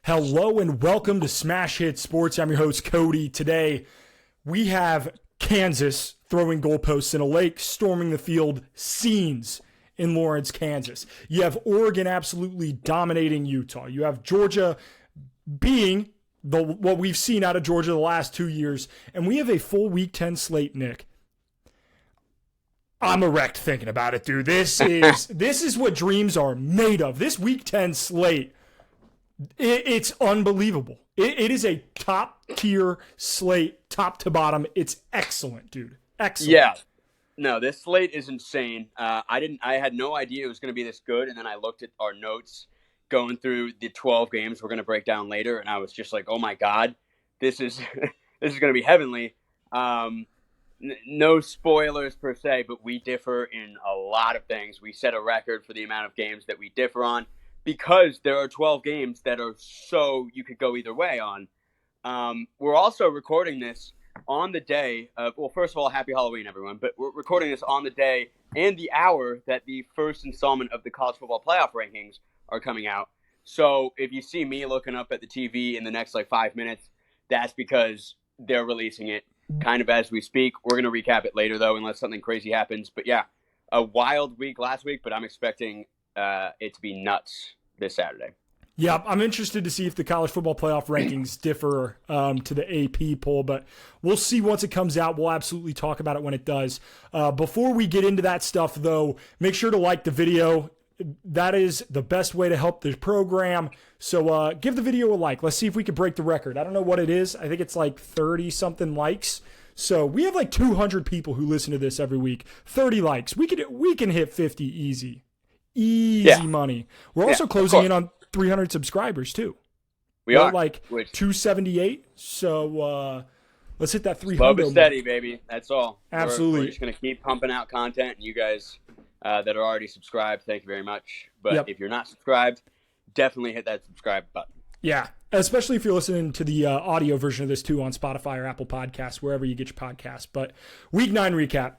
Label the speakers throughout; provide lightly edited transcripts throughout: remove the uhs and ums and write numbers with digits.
Speaker 1: Hello and welcome to Smash Hit Sports. I'm your host, Cody. Today, we have Kansas throwing goalposts in a lake, storming the field, scenes in Lawrence, Kansas. You have Oregon absolutely dominating Utah. You have Georgia being what we've seen out of Georgia the last 2 years. And we have a full Week 10 slate, Nick. I'm erect thinking about it, dude. This is what dreams are made of. This Week 10 slate. It's unbelievable. It is a top-tier slate, top to bottom. It's excellent, dude. Excellent.
Speaker 2: Yeah. No, this slate is insane. I had no idea it was going to be this good, and then I looked at our notes going through the 12 games we're going to break down later, and I was just like, oh my God, this is this is going to be heavenly. No spoilers per se, but we differ in a lot of things. We set a record for the amount of games that we differ on, because there are 12 games that are so you could go either way on. We're also recording this on the day of, well, first of all, happy Halloween, everyone. But we're recording this on the day and the hour that the first installment of the college football playoff rankings are coming out. So if you see me looking up at the TV in the next 5 minutes, that's because they're releasing it kind of as we speak. We're going to recap it later, though, unless something crazy happens. But yeah, a wild week last week, but I'm expecting it to be nuts this Saturday.
Speaker 1: Yeah, I'm interested to see if the college football playoff rankings differ to the AP poll, but we'll see once it comes out. We'll absolutely talk about it when it does. Before we get into that stuff, though, make sure to like the video. That is the best way to help the program. So give the video a like. Let's see if we can break the record. I don't know what it is. I think it's 30-something likes. So we have 200 people who listen to this every week. 30 likes. We can hit 50 easy. Money. We're also closing in on 300 subscribers too.
Speaker 2: We're are
Speaker 1: 278. So let's hit that 300.
Speaker 2: Slow but steady, baby. That's all.
Speaker 1: Absolutely.
Speaker 2: We're just gonna keep pumping out content, and you guys that are already subscribed, thank you very much. But if you're not subscribed, definitely hit that subscribe button.
Speaker 1: Yeah, especially if you're listening to the audio version of this too on Spotify or Apple Podcasts, wherever you get your podcasts. But Week 9 recap.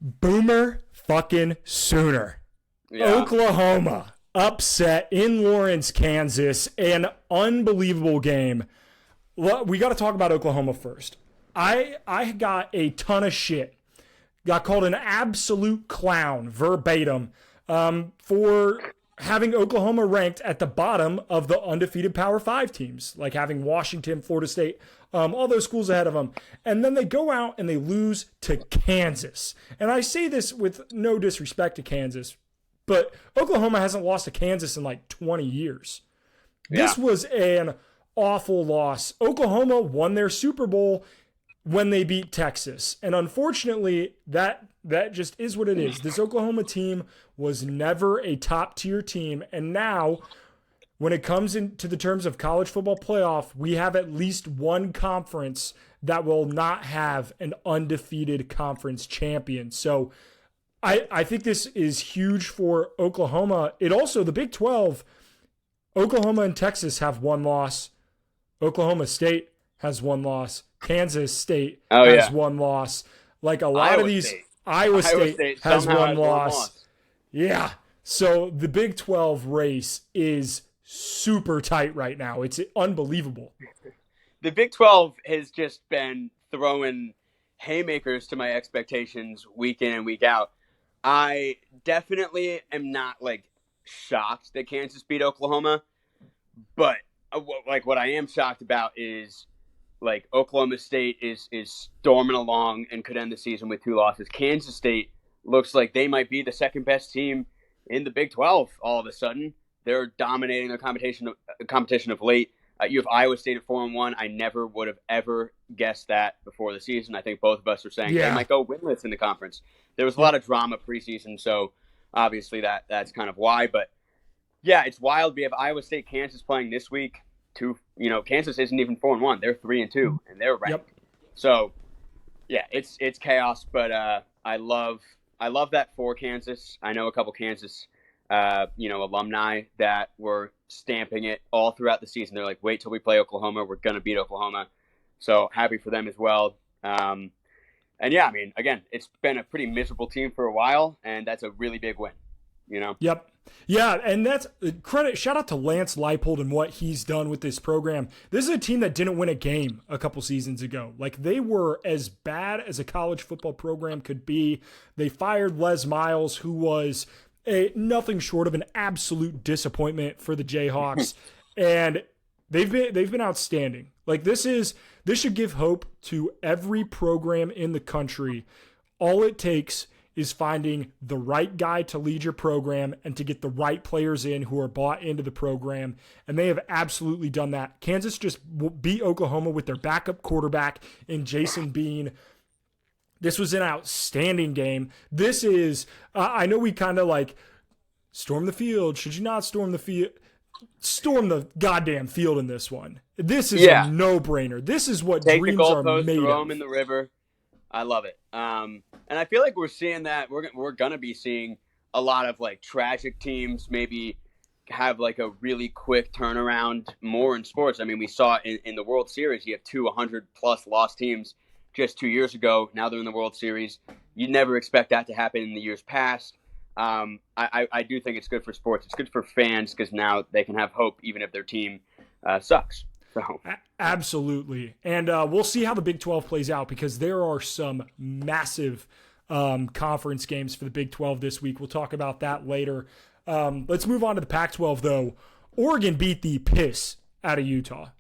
Speaker 1: Boomer fucking Sooner. Yeah. Oklahoma upset in Lawrence, Kansas. An unbelievable game. Well, we got to talk about Oklahoma first. I got a ton of shit. Got called an absolute clown, verbatim, for having Oklahoma ranked at the bottom of the undefeated Power 5 teams, like having Washington, Florida State, all those schools ahead of them. And then they go out and they lose to Kansas. And I say this with no disrespect to Kansas, but Oklahoma hasn't lost to Kansas in 20 years. Yeah. This was an awful loss. Oklahoma won their Super Bowl when they beat Texas. And unfortunately, that just is what it is. This Oklahoma team was never a top-tier team. And now, when it comes into the terms of college football playoff, we have at least one conference that will not have an undefeated conference champion. So I think this is huge for Oklahoma. It also, the Big 12, Oklahoma and Texas have one loss. Oklahoma State has one loss. Kansas State has one loss. Iowa State has one loss. Yeah. So the Big 12 race is super tight right now. It's unbelievable.
Speaker 2: The Big 12 has just been throwing haymakers to my expectations week in and week out. I definitely am not shocked that Kansas beat Oklahoma, but what I am shocked about is Oklahoma State is storming along and could end the season with 2 losses. Kansas State looks like they might be the second best team in the Big 12 all of a sudden. They're dominating the competition of late. You have Iowa State at 4-1. I never would have ever guessed that before the season. I think both of us are saying they might go winless in the conference. There was a lot of drama preseason, so obviously that's kind of why. But yeah, it's wild. We have Iowa State, Kansas playing this week. Kansas isn't even 4-1. They're 3-2, and they're ranked. Yep. So yeah, it's chaos. But I love that for Kansas. I know a couple Kansas alumni that were stamping it all throughout the season. They're like, wait till we play Oklahoma. We're going to beat Oklahoma. So happy for them as well. And again, it's been a pretty miserable team for a while, and that's a really big win,
Speaker 1: Yep. Yeah, and that's credit. Shout out to Lance Leipold and what he's done with this program. This is a team that didn't win a game a couple seasons ago. Like, they were as bad as a college football program could be. They fired Les Miles, who was nothing short of an absolute disappointment for the Jayhawks, and they've been outstanding. Like, this should give hope to every program in the country. All it takes is finding the right guy to lead your program and to get the right players in who are bought into the program. And they have absolutely done that. Kansas just beat Oklahoma with their backup quarterback in Jason Bean. This was an outstanding game. This is, I know we kind of like storm the field. Should you not storm the field? Storm the goddamn field in this one. This is a no-brainer. This is what
Speaker 2: Take
Speaker 1: dreams
Speaker 2: the
Speaker 1: are
Speaker 2: goalpost,
Speaker 1: made
Speaker 2: throw
Speaker 1: of.
Speaker 2: them in the river. I love it. And I feel like we're seeing that. We're gonna be seeing a lot of like tragic teams maybe have like a really quick turnaround more in sports. I mean, we saw in the World Series, you have 100+ lost teams just 2 years ago. Now they're in the World Series. You'd never expect that to happen in the years past. I do think it's good for sports. It's good for fans because now they can have hope even if their team sucks. So.
Speaker 1: Absolutely. And we'll see how the Big 12 plays out because there are some massive conference games for the Big 12 this week. We'll talk about that later. Let's move on to the Pac-12, though. Oregon beat the piss out of Utah.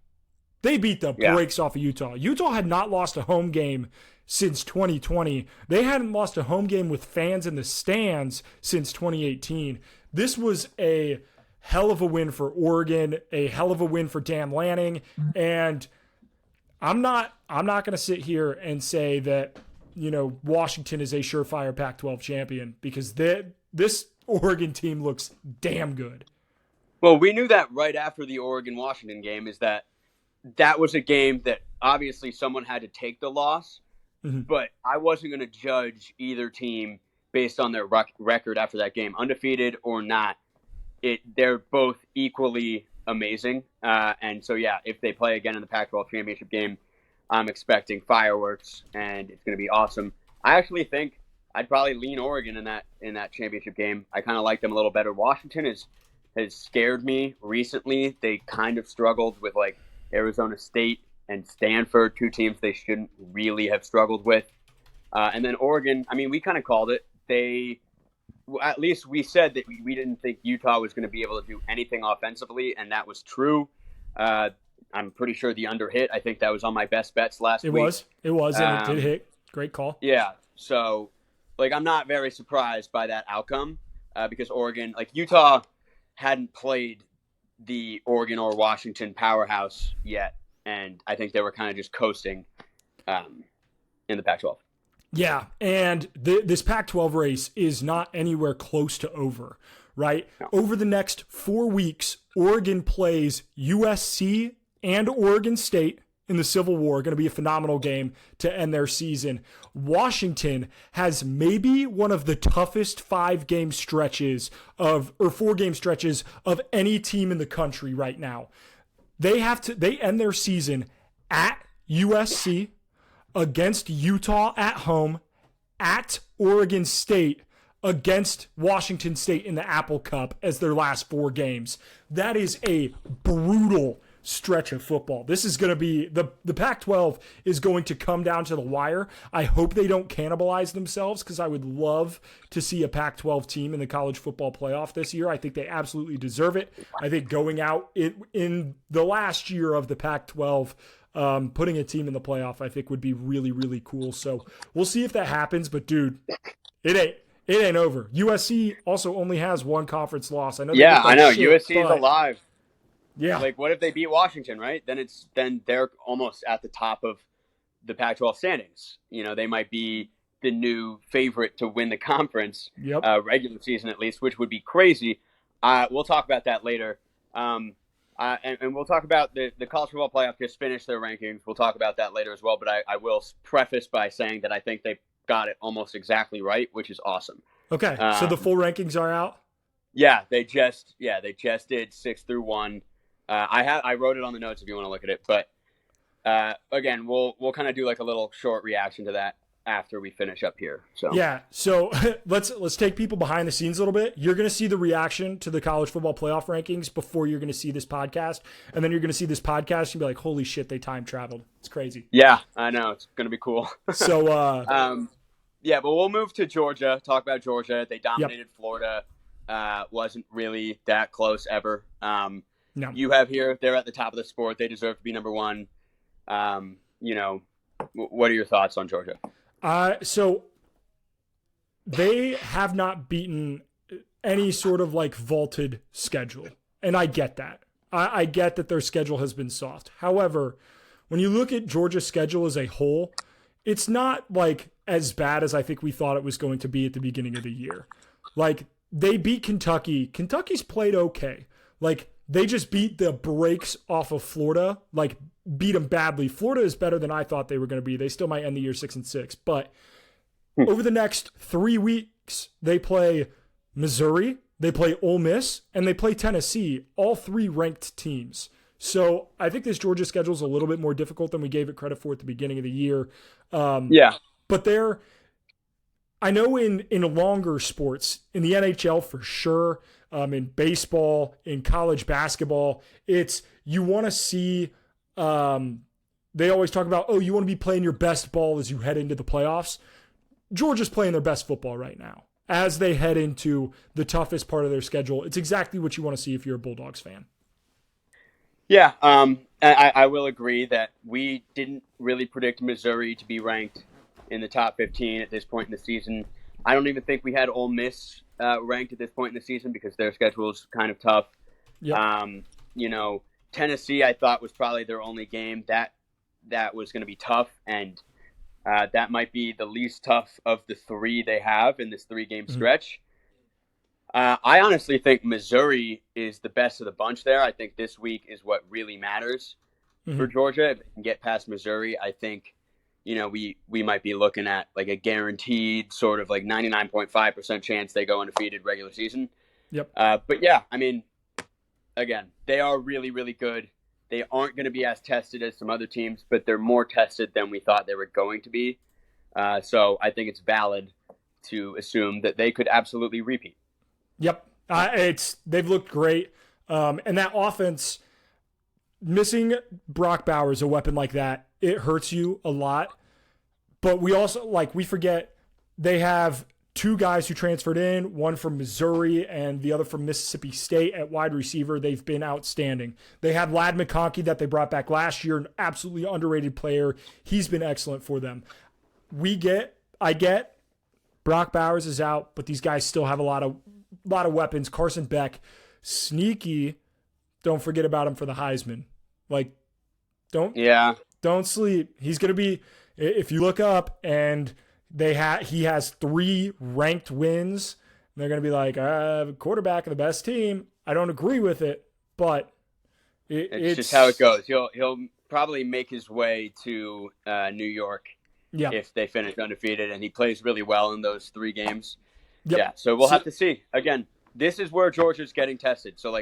Speaker 1: They beat the brakes off of Utah. Utah had not lost a home game since 2020. They hadn't lost a home game with fans in the stands since 2018. This was a hell of a win for Oregon, a hell of a win for Dan Lanning, and I'm not going to sit here and say that, you know, Washington is a surefire Pac-12 champion because this Oregon team looks damn good.
Speaker 2: Well, we knew that right after the Oregon-Washington game is that was a game that obviously someone had to take the loss, but I wasn't going to judge either team based on their record after that game, undefeated or not. They're both equally amazing. And so, yeah, if they play again in the Pac-12 championship game, I'm expecting fireworks, and it's going to be awesome. I actually think I'd probably lean Oregon in that championship game. I kind of like them a little better. Washington has scared me recently. They kind of struggled with, like, Arizona State and Stanford, two teams they shouldn't really have struggled with. And then Oregon, I mean, we kind of called it. At least we said that we didn't think Utah was going to be able to do anything offensively, and that was true. I'm pretty sure the under hit. I think that was on my best bets last week.
Speaker 1: It was, and it did hit. Great call.
Speaker 2: Yeah, so, like, I'm not very surprised by that outcome because Oregon, like, Utah hadn't played the Oregon or Washington powerhouse yet, and I think they were kind of just coasting in the Pac-12.
Speaker 1: Yeah, and this Pac-12 race is not anywhere close to over, right? No. Over the next 4 weeks, Oregon plays USC and Oregon State in the Civil War. Going to be a phenomenal game to end their season. Washington has maybe one of the toughest 4-game stretches of any team in the country right now. They end their season at USC, against Utah at home, at Oregon State, against Washington State in the Apple Cup as their last 4 games. That is a brutal stretch of football. This is going to be, the Pac-12 is going to come down to the wire. I hope they don't cannibalize themselves because I would love to see a Pac-12 team in the college football playoff this year. I think they absolutely deserve it. I think going out in the last year of the Pac-12, putting a team in the playoff, I think would be really, really cool. So we'll see if that happens. But dude, it ain't over. USC also only has 1 conference loss. I know.
Speaker 2: Yeah, I know. USC is alive.
Speaker 1: Yeah.
Speaker 2: Like, what if they beat Washington? Right? Then they're almost at the top of the Pac-12 standings. You know, they might be the new favorite to win the conference, regular season at least, which would be crazy. We'll talk about that later. And we'll talk about the college football playoff just finished their rankings. We'll talk about that later as well. But I will preface by saying that I think they got it almost exactly right, which is awesome.
Speaker 1: Okay, so the full rankings are out?
Speaker 2: Yeah, they just did 6 through 1. I wrote it on the notes if you want to look at it. But again, we'll kind of do like a little short reaction to that. after we finish up here. So
Speaker 1: yeah, so let's take people behind the scenes a little bit. You're going to see the reaction to the college football playoff rankings before you're going to see this podcast, and then you're going to see this podcast and be like, "Holy shit, they time traveled! It's crazy."
Speaker 2: Yeah, I know, it's going to be cool.
Speaker 1: So,
Speaker 2: yeah, but we'll move to Georgia. Talk about Georgia. They dominated
Speaker 1: Yep.
Speaker 2: Florida. Wasn't really that close ever.
Speaker 1: No.
Speaker 2: You have here, they're at the top of the sport. They deserve to be number one. You know, what are your thoughts on Georgia?
Speaker 1: So they have not beaten any sort of like vaulted schedule. And I get that. I get that their schedule has been soft. However, when you look at Georgia's schedule as a whole, it's not like as bad as I think we thought it was going to be at the beginning of the year. Like, they beat Kentucky. Kentucky's played okay. Like, they just beat the brakes off of Florida. Like, beat them badly. Florida is better than I thought they were going to be. They still might end the year 6-6. But over the next 3 weeks, they play Missouri, they play Ole Miss, and they play Tennessee, all three ranked teams. So I think this Georgia schedule is a little bit more difficult than we gave it credit for at the beginning of the year.
Speaker 2: Yeah.
Speaker 1: But I know in longer sports, in the NHL for sure, in baseball, in college basketball, it's you want to see they always talk about, you want to be playing your best ball as you head into the playoffs. Georgia's playing their best football right now as they head into the toughest part of their schedule. It's exactly what you want to see if you're a Bulldogs fan.
Speaker 2: Yeah, I will agree that we didn't really predict Missouri to be ranked in the top 15 at this point in the season. I don't even think we had Ole Miss ranked at this point in the season because their schedule is kind of tough.
Speaker 1: Yep.
Speaker 2: You know, Tennessee, I thought was probably their only game that was going to be tough, and that might be the least tough of the three they have in this 3-game stretch. I honestly think Missouri is the best of the bunch there. I think this week is what really matters for Georgia. If they can get past Missouri, I think, you know, we might be looking at like a guaranteed sort of like 99.5% chance they go undefeated regular season.
Speaker 1: Yep.
Speaker 2: But yeah, I mean, again, they are really, really good. They aren't going to be as tested as some other teams, but they're more tested than we thought they were going to be. So I think it's valid to assume that they could absolutely repeat.
Speaker 1: Yep. They've looked great. And that offense, missing Brock Bowers, a weapon like that, it hurts you a lot. But we also, we forget they have 2 guys who transferred in, one from Missouri and the other from Mississippi State at wide receiver. They've been outstanding. They have Ladd McConkey that they brought back last year, an absolutely underrated player. He's been excellent for them. I get Brock Bowers is out, but these guys still have a lot of weapons. Carson Beck, sneaky. Don't forget about him for the Heisman. Don't sleep. He's going to be, if you look up and he has 3 ranked wins, they're going to be like, quarterback of the best team. I don't agree with it, but it's
Speaker 2: just how it goes. He'll probably make his way to New York if they finish undefeated, and he plays really well in those 3 games. Yep. Yeah, so we'll have to see. Again, this is where Georgia's getting tested. So,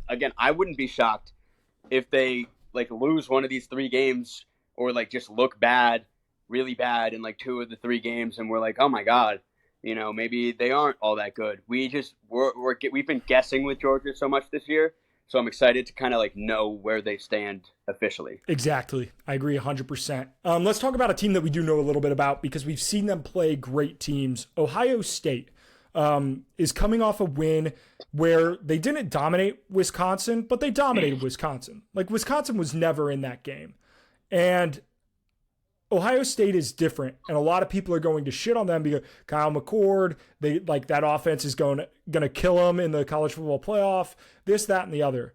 Speaker 2: again, I wouldn't be shocked if they, lose one of these 3 games or, just look bad, really bad in, 2 of the 3 games, and we're like, oh, my God, maybe they aren't all that good. We've been guessing with Georgia so much this year, so I'm excited to kind of, know where they stand officially.
Speaker 1: Exactly. I agree 100%. Let's talk about a team that we do know a little bit about because we've seen them play great teams. Ohio State. Is coming off a win where they didn't dominate Wisconsin, but they dominated Wisconsin. Wisconsin was never in that game. And Ohio State is different, and a lot of people are going to shit on them because Kyle McCord, that offense is going to kill them in the college football playoff, this, that, and the other.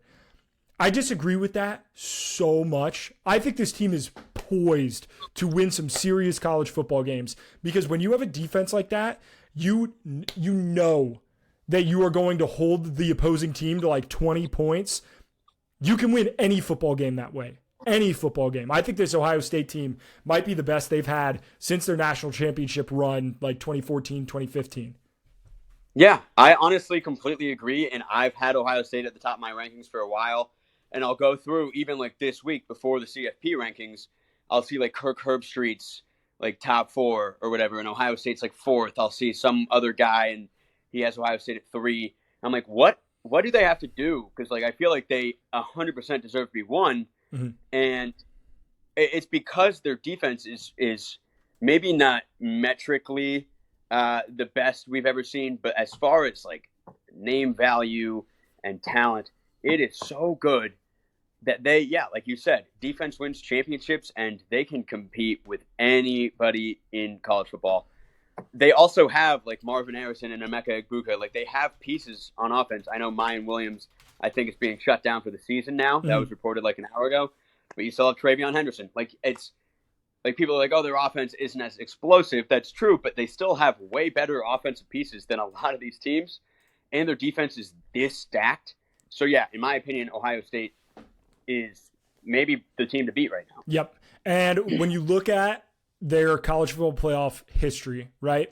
Speaker 1: I disagree with that so much. I think this team is poised to win some serious college football games because when you have a defense like that, you know that you are going to hold the opposing team to 20 points. You can win any football game that way. Any football game. I think this Ohio State team might be the best they've had since their national championship run, 2014, 2015.
Speaker 2: Yeah, I honestly completely agree, and I've had Ohio State at the top of my rankings for a while, and I'll go through even this week before the CFP rankings, I'll see Kirk Herbstreit's like top 4 or whatever, and Ohio State's like 4th. I'll see some other guy and he has Ohio State at 3. I'm like, what do they have to do? Because like I feel like they 100% deserve to be 1, and it's because their defense is maybe not metrically the best we've ever seen, but as far as like name value and talent, it is so good that they, like you said, defense wins championships, and they can compete with anybody in college football. They also have like Marvin Harrison and Emeka Egbuka. Like they have pieces on offense. I know Mayan Williams, I think, is being shut down for the season now. That was reported like an hour ago. But you still have Travion Henderson. Like it's like people are like, oh, their offense isn't as explosive. That's true, but they still have way better offensive pieces than a lot of these teams, and their defense is this stacked. So yeah, in my opinion, Ohio State is maybe the team to beat right now.
Speaker 1: Yep. And when you look at their college football playoff history, right?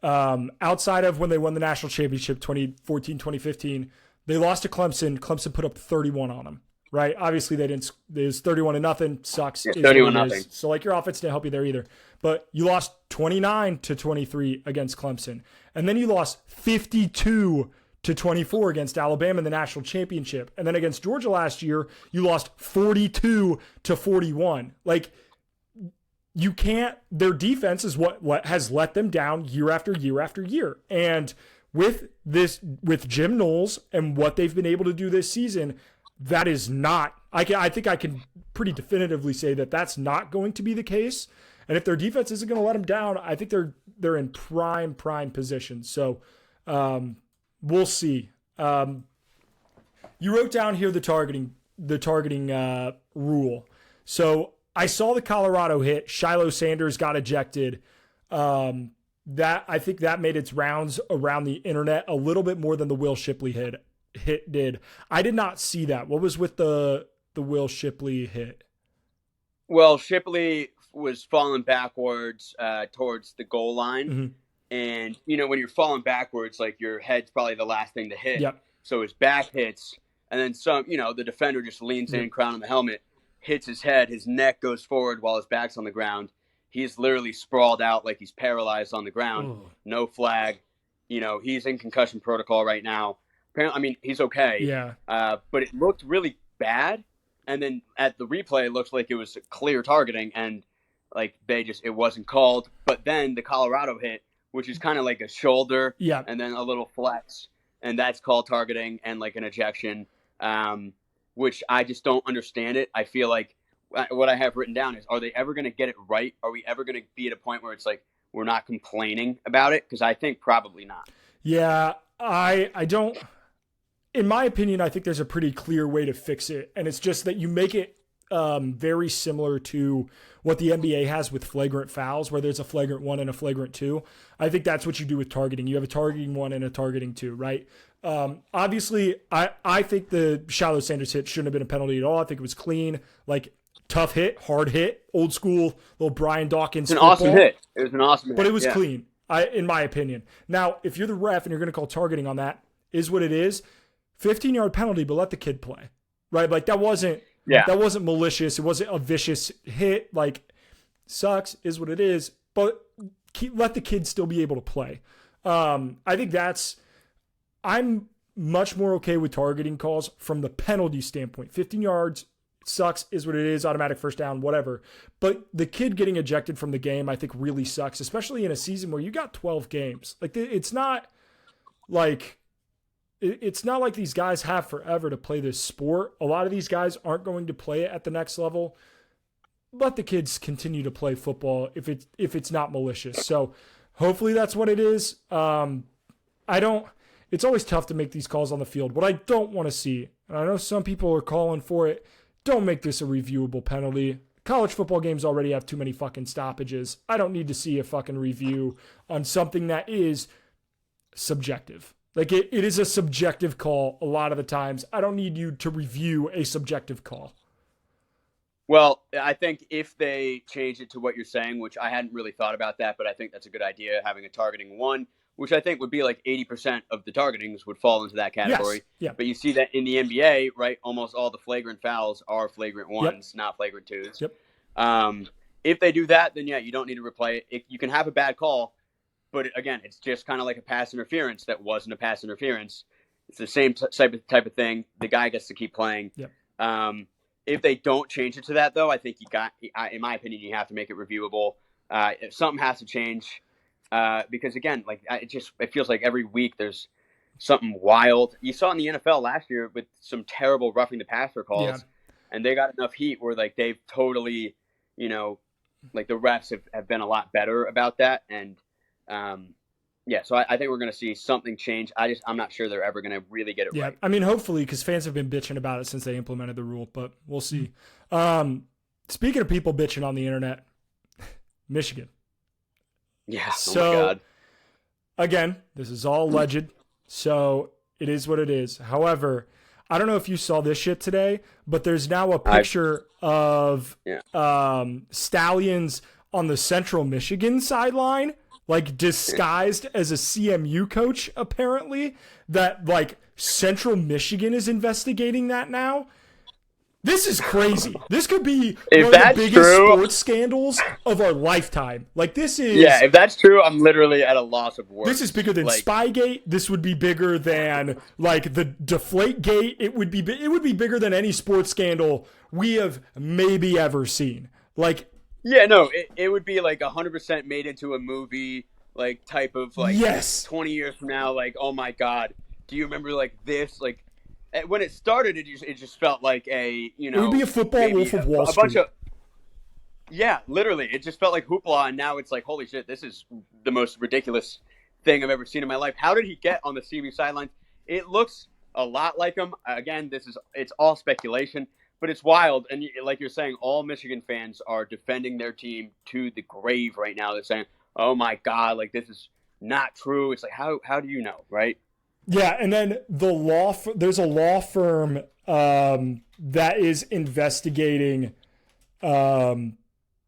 Speaker 1: Outside of when they won the national championship 2014, 2015, they lost to Clemson. Clemson put up 31 on them, right? Obviously they didn't, there's 31-0 sucks.
Speaker 2: Yeah, 31-0.
Speaker 1: So like your offense didn't help you there either, but you lost 29-23 against Clemson. And then you lost 52-24 against Alabama in the national championship. And then against Georgia last year, you lost 42-41. Like, you can't, their defense is what has let them down year after year after year. And with Jim Knowles and what they've been able to do this season, that is not, I think I can pretty definitively say that that's not going to be the case. And if their defense isn't going to let them down, I think they're in prime position. So we'll see. You wrote down here the targeting rule. So I saw the Colorado hit. Shiloh Sanders got ejected. That I think that made its rounds around the internet a little bit more than the Will Shipley hit did. I did not see that. What was with the Will Shipley hit?
Speaker 2: Well, Shipley was falling backwards towards the goal line. And, when you're falling backwards, like your head's probably the last thing to hit.
Speaker 1: Yep.
Speaker 2: So his back hits, and then the defender just leans in, crown on the helmet, hits his head, his neck goes forward while his back's on the ground. He's literally sprawled out like he's paralyzed on the ground.
Speaker 1: Ooh.
Speaker 2: No flag. He's in concussion protocol right now. Apparently, he's okay.
Speaker 1: Yeah.
Speaker 2: But it looked really bad. And then at the replay, it looks like it was clear targeting, and like it wasn't called. But then the Colorado hit, which is kind of like a shoulder, and then a little flex, and that's called targeting and like an ejection, which I just don't understand it. I feel like what I have written down is, are they ever going to get it right? Are we ever going to be at a point where it's like we're not complaining about it? Because I think probably not.
Speaker 1: Yeah, I don't. In my opinion, I think there's a pretty clear way to fix it, and it's just that you make it very similar to what the NBA has with flagrant fouls, where there's a flagrant 1 and a flagrant 2. I think that's what you do with targeting. You have a targeting 1 and a targeting 2, right? Obviously, I think the Shiloh Sanders hit shouldn't have been a penalty at all. I think it was clean, like tough hit, hard hit, old school, little Brian Dawkins.
Speaker 2: It's an awesome hit. It was an awesome hit.
Speaker 1: But it was clean, in my opinion. Now, if you're the ref and you're going to call targeting on that, is what it is. 15-yard penalty, but let the kid play, right? Like that wasn't malicious. It wasn't a vicious hit. Like, sucks is what it is, but let the kid still be able to play. I think I'm much more okay with targeting calls from the penalty standpoint. 15 yards sucks is what it is, automatic first down, whatever. But the kid getting ejected from the game, I think really sucks, especially in a season where you got 12 games. Like it's not like these guys have forever to play this sport. A lot of these guys aren't going to play it at the next level. Let the kids continue to play football if it's not malicious. So hopefully that's what it is. It's always tough to make these calls on the field. What I don't want to see, and I know some people are calling for it, don't make this a reviewable penalty. College football games already have too many fucking stoppages. I don't need to see a fucking review on something that is subjective. Like it is a subjective call a lot of the times. I don't need you to review a subjective call.
Speaker 2: Well, I think if they change it to what you're saying, which I hadn't really thought about that, but I think that's a good idea, having a targeting 1, which I think would be like 80% of the targetings would fall into that category.
Speaker 1: Yes. Yeah.
Speaker 2: But you see that in the NBA, right? Almost all the flagrant fouls are flagrant 1s, not flagrant 2s.
Speaker 1: Yep.
Speaker 2: If they do that, then yeah, you don't need to replay it. You can have a bad call, but again, it's just kind of like a pass interference that wasn't a pass interference. It's the same type of thing. The guy gets to keep playing.
Speaker 1: Yep.
Speaker 2: If they don't change it to that, though, I think in my opinion, you have to make it reviewable. If something has to change, because again, like it feels like every week there's something wild. You saw in the NFL last year with some terrible roughing the passer calls, and they got enough heat where like they've totally, like the refs have been a lot better about that, and so I think we're going to see something change. I'm not sure they're ever going to really get it right.
Speaker 1: I mean, hopefully, because fans have been bitching about it since they implemented the rule, but we'll see. Speaking of people bitching on the internet, Michigan.
Speaker 2: Yeah.
Speaker 1: So,
Speaker 2: oh my God.
Speaker 1: Again, this is all alleged, so it is what it is. However, I don't know if you saw this shit today, but there's now a picture of Stallions on the Central Michigan sideline, like disguised as a CMU coach, apparently, that like Central Michigan is investigating that now. This is crazy. This could be one of the biggest sports scandals of our lifetime. Like this is...
Speaker 2: Yeah, if that's true, I'm literally at a loss of words.
Speaker 1: This is bigger than Spygate. This would be bigger than like the Deflategate. It would be bigger than any sports scandal we have maybe ever seen. Like...
Speaker 2: Yeah, no, it would be like 100% made into a movie, like type of like 20 years from now, like, oh my God, do you remember like this? Like when it started, it just felt like it would
Speaker 1: be a football Wolf of Wall Street.
Speaker 2: Yeah, literally, it just felt like hoopla, and now it's like, holy shit, this is the most ridiculous thing I've ever seen in my life. How did he get on the CMU sidelines? It looks a lot like him. Again, it's all speculation. But it's wild, and like you're saying, all Michigan fans are defending their team to the grave right now. They're saying, "Oh my God, like this is not true." It's like, how do you know, right?
Speaker 1: Yeah, and then there's a law firm that is investigating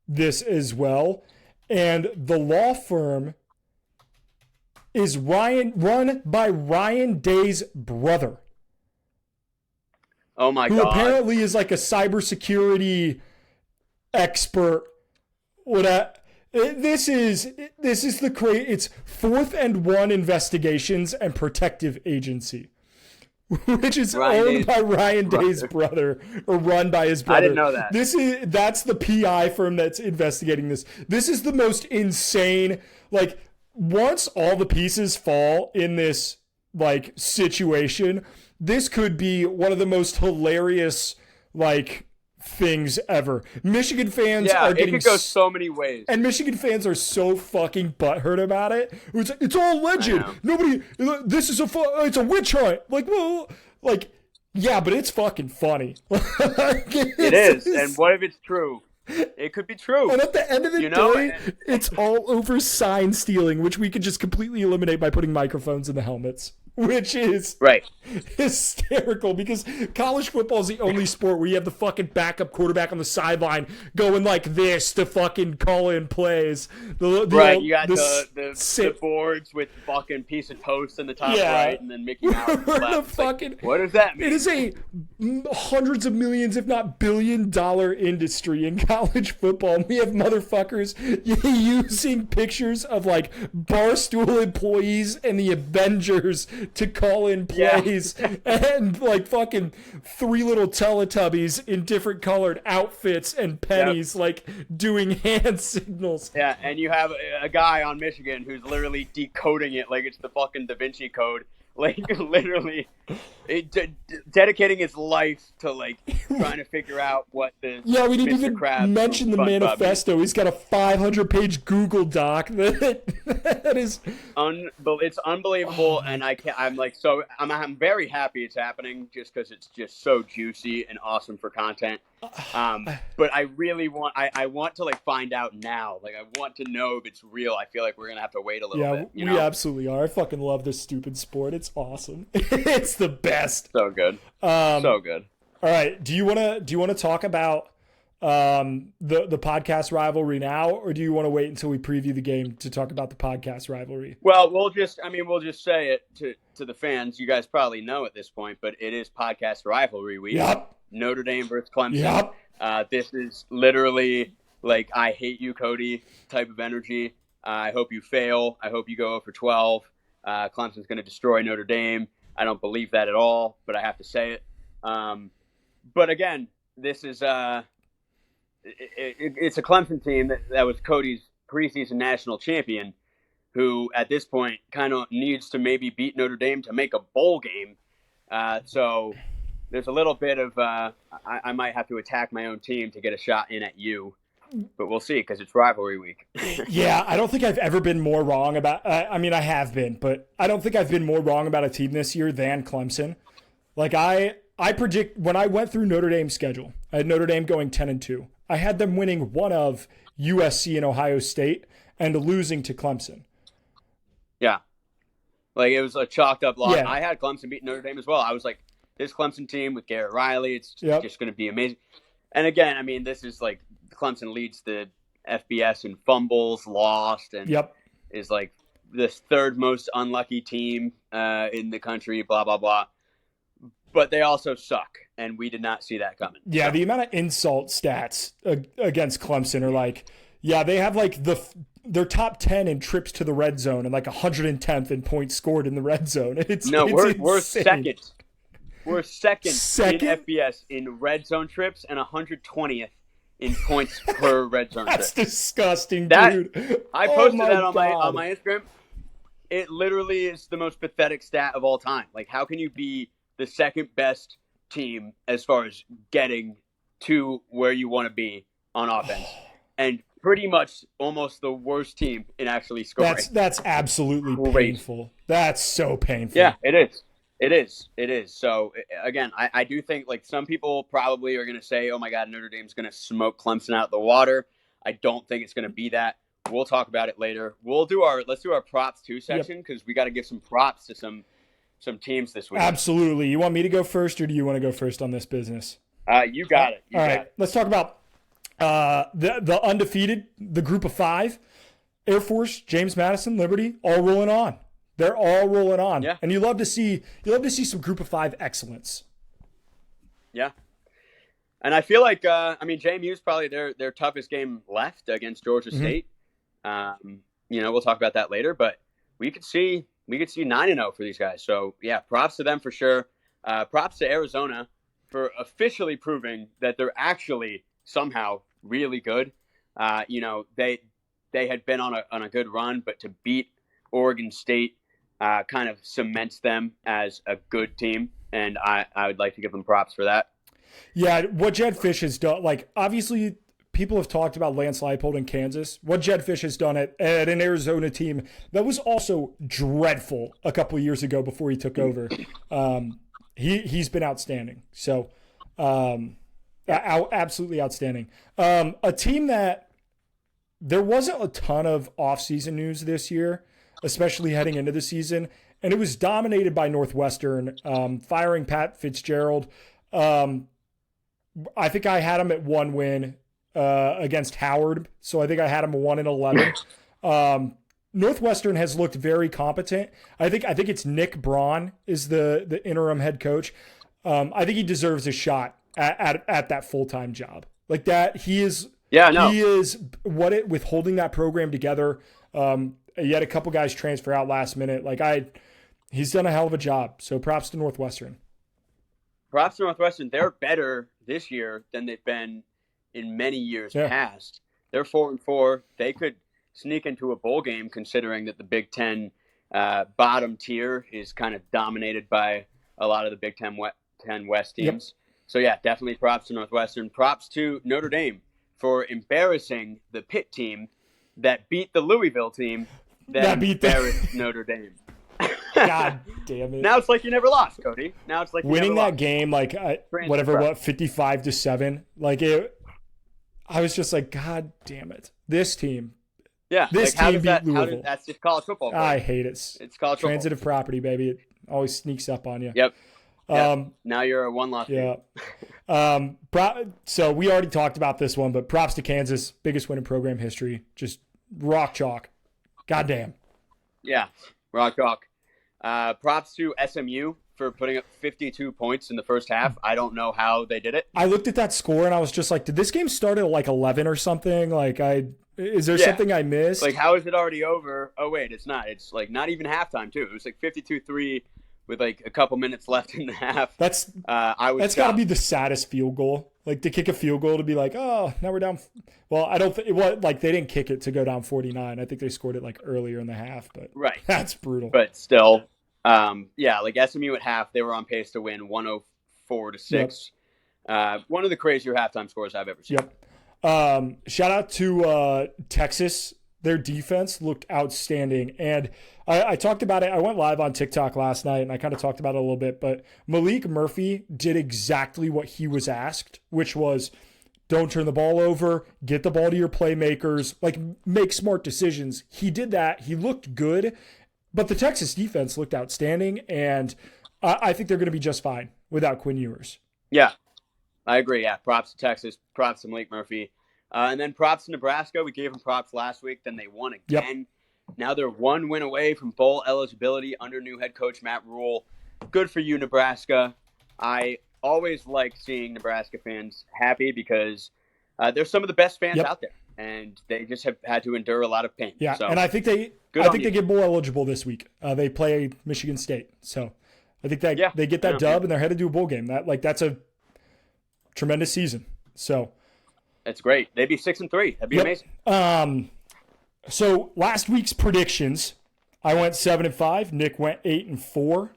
Speaker 1: this as well, and the law firm is run by Ryan Day's brother.
Speaker 2: Oh my God!
Speaker 1: Who apparently is like a cybersecurity expert. This is the it's 4th and 1 Investigations and Protective Agency, which is owned by Ryan Day's brother, or run by his brother.
Speaker 2: I didn't know that.
Speaker 1: That's the PI firm that's investigating this. This is the most insane. Like once all the pieces fall in this like situation, this could be one of the most hilarious like things ever. Michigan fans are getting...
Speaker 2: it could go so many ways.
Speaker 1: And Michigan fans are so fucking butthurt about it. It's all legend. Nobody... This is it's a witch hunt. Like, well... Like, yeah, but it's fucking funny.
Speaker 2: It is. And what if it's true? It could be true.
Speaker 1: And at the end of the day, it's all over sign stealing, which we could just completely eliminate by putting microphones in the helmets. Which is hysterical because college football is the only sport where you have the fucking backup quarterback on the sideline going like this to fucking call in plays.
Speaker 2: You got the boards with fucking piece of toast in the top right, and then Mickey Mouse. What does that mean?
Speaker 1: It is a hundreds of millions, if not billion-dollar industry in college football. And we have motherfuckers using pictures of like Barstool employees and the Avengers to call in plays, and like fucking 3 little Teletubbies in different colored outfits and pennies like doing hand signals.
Speaker 2: Yeah, and you have a guy on Michigan who's literally decoding it like it's the fucking Da Vinci Code. Like literally dedicating his life to like trying to figure out what the
Speaker 1: we didn't even mention the manifesto. He's got a 500-page Google Doc that is
Speaker 2: it's unbelievable, and I'm very happy it's happening just because it's just so juicy and awesome for content. But I really want I want to like find out now. Like I want to know if it's real. I feel like we're gonna have to wait a little bit.
Speaker 1: Yeah, we absolutely are. I fucking love this stupid sport. It's awesome. It's the best.
Speaker 2: So good. So good.
Speaker 1: All right. Do you wanna talk about the podcast rivalry now, or do you want to wait until we preview the game to talk about the podcast rivalry?
Speaker 2: Well, we'll just say it to the fans. You guys probably know at this point, but it is podcast rivalry week.
Speaker 1: Yep.
Speaker 2: Notre Dame versus Clemson. Yep. This is literally like I hate you, Cody type of energy. I hope you fail. I hope you go 0 for 12. Clemson's going to destroy Notre Dame. I don't believe that at all, but I have to say it. But again, this is it's a Clemson team that was Cody's preseason national champion, who at this point kind of needs to maybe beat Notre Dame to make a bowl game. So there's a little bit of I might have to attack my own team to get a shot in at you. But we'll see because it's rivalry week.
Speaker 1: Yeah, I don't think I've ever been more wrong about I mean, I have been, but I don't think I've been more wrong about a team this year than Clemson. Like, I predict when I went through Notre Dame's schedule, I had Notre Dame going 10-2. I had them winning one of USC and Ohio State and losing to Clemson.
Speaker 2: Yeah. Like, it was a chalked up loss.
Speaker 1: Yeah.
Speaker 2: I had Clemson beat Notre Dame as well. I was like, this Clemson team with Garrett Riley, it's just going to be amazing. And again, I mean, this is like Clemson leads the FBS in fumbles, lost, and is like the third most unlucky team in the country, blah, blah, blah. But they also suck, and we did not see that coming.
Speaker 1: Yeah,
Speaker 2: so.
Speaker 1: The amount of insult stats against Clemson are like, yeah, they have like their top 10 in trips to the red zone and like 110th in points scored in the red zone.
Speaker 2: We're second. We're second in FBS in red zone trips and 120th in points per red zone trip.
Speaker 1: That's disgusting, dude.
Speaker 2: I posted that on my Instagram. It literally is the most pathetic stat of all time. Like, how can you be the second best team as far as getting to where you want to be on offense, and pretty much almost the worst team in actually scoring?
Speaker 1: That's absolutely painful. That's so painful.
Speaker 2: Yeah, it is. It is. So, again, I do think, like, some people probably are going to say, oh, my God, Notre Dame's going to smoke Clemson out of the water. I don't think it's going to be that. We'll talk about it later. Let's do our props too section because we got to give some props to some teams this week.
Speaker 1: Absolutely. You want me to go first, or do you want to go first on this business?
Speaker 2: You got it.
Speaker 1: All right. Let's talk about the undefeated, the group of 5. Air Force, James Madison, Liberty, all rolling on. They're all rolling on.
Speaker 2: Yeah.
Speaker 1: And you love to see some group of 5 excellence.
Speaker 2: Yeah. And I feel like JMU's probably their toughest game left against Georgia State. We'll talk about that later, but we could see 9-0 for these guys. So yeah, props to them for sure. Props to Arizona for officially proving that they're actually somehow really good. They had been on a good run, but to beat Oregon State kind of cements them as a good team, and I would like to give them props for that.
Speaker 1: Yeah, what Jed Fish has done, like, obviously people have talked about Lance Leipold in Kansas. What Jed Fish has done at an Arizona team that was also dreadful a couple of years ago before he took over, he's been outstanding. So, absolutely outstanding. A team that there wasn't a ton of offseason news this year, especially heading into the season, and it was dominated by Northwestern, firing Pat Fitzgerald. I think I had him at 1 win against Howard, so I think I had him 1-11. Northwestern has looked very competent. I think it's Nick Braun is the interim head coach. I think he deserves a shot at that full-time job. Like that, he is. Yeah, no. He is with holding that program together. You had a couple guys transfer out last minute. He's done a hell of a job. So props to Northwestern.
Speaker 2: Props to Northwestern. They're better this year than they've been in many years past. They're 4-4. They could sneak into a bowl game, considering that the Big Ten bottom tier is kind of dominated by a lot of the Big Ten West teams. Yep. So yeah, definitely props to Northwestern. Props to Notre Dame for embarrassing the Pitt team that beat the Louisville team that embarrassed Notre Dame.
Speaker 1: God damn it.
Speaker 2: Now it's like you never lost, Cody. Now it's like you
Speaker 1: winning
Speaker 2: never
Speaker 1: that game, 55-7. I was just like, God damn it. This team.
Speaker 2: Yeah.
Speaker 1: This team beat Louisville.
Speaker 2: That's just college football.
Speaker 1: I hate it.
Speaker 2: It's college football.
Speaker 1: Transitive property, baby. It always sneaks up on you.
Speaker 2: Yep. Now you're a 1-loss team.
Speaker 1: So we already talked about this one, but props to Kansas. Biggest win in program history. Just rock chalk. God damn.
Speaker 2: Yeah. Rock chalk. Props to SMU for putting up 52 points in the first half. I don't know how they did it.
Speaker 1: I looked at that score and I was just like, did this game start at like 11 or something? Like, is there something I missed?
Speaker 2: Like, how is it already over? Oh, wait, it's not. It's like not even halftime, too. It was like 52-3 with like a couple minutes left in the half.
Speaker 1: That's got to be the saddest field goal. Like, to kick a field goal to be like, oh, now we're down. Well, I don't think like they didn't kick it to go down 49. I think they scored it like earlier in the half, but
Speaker 2: right.
Speaker 1: That's brutal.
Speaker 2: But still, like SMU at half, they were on pace to win 104-6. Yep. One of the crazier halftime scores I've ever seen.
Speaker 1: Yep. Shout out to Texas. Their defense looked outstanding. And I talked about it. I went live on TikTok last night, and I kind of talked about it a little bit. But Malik Murphy did exactly what he was asked, which was don't turn the ball over, get the ball to your playmakers, like make smart decisions. He did that. He looked good. But the Texas defense looked outstanding, and I think they're going to be just fine without Quinn Ewers.
Speaker 2: Yeah, I agree. Yeah, props to Texas, props to Malik Murphy. And then props to Nebraska. We gave them props last week. Then they won again. Yep. Now they're one win away from bowl eligibility under new head coach Matt Rule. Good for you, Nebraska. I always like seeing Nebraska fans happy because they're some of the best fans out there. And they just have had to endure a lot of pain.
Speaker 1: Yeah,
Speaker 2: so,
Speaker 1: and I think they get bowl eligible this week. They play Michigan State. So I think that they get that dub and they're headed to a bowl game. That's a tremendous season. So
Speaker 2: that's great. They'd be 6-3. That'd be amazing.
Speaker 1: So last week's predictions, I went 7-5. Nick went 8-4.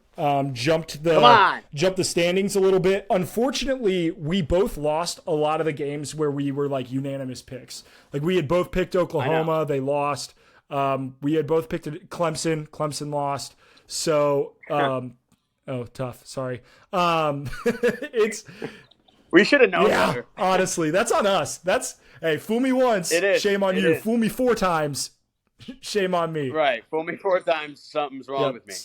Speaker 1: Jumped the standings a little bit. Unfortunately, we both lost a lot of the games where we were like unanimous picks. Like we had both picked Oklahoma, they lost. We had both picked Clemson. Clemson lost. So, tough. Sorry.
Speaker 2: We should have known better.
Speaker 1: Honestly, that's on us. Hey, fool me once, shame on you. Fool me 4 times, shame on me.
Speaker 2: Right. Fool me 4 times, something's wrong with me.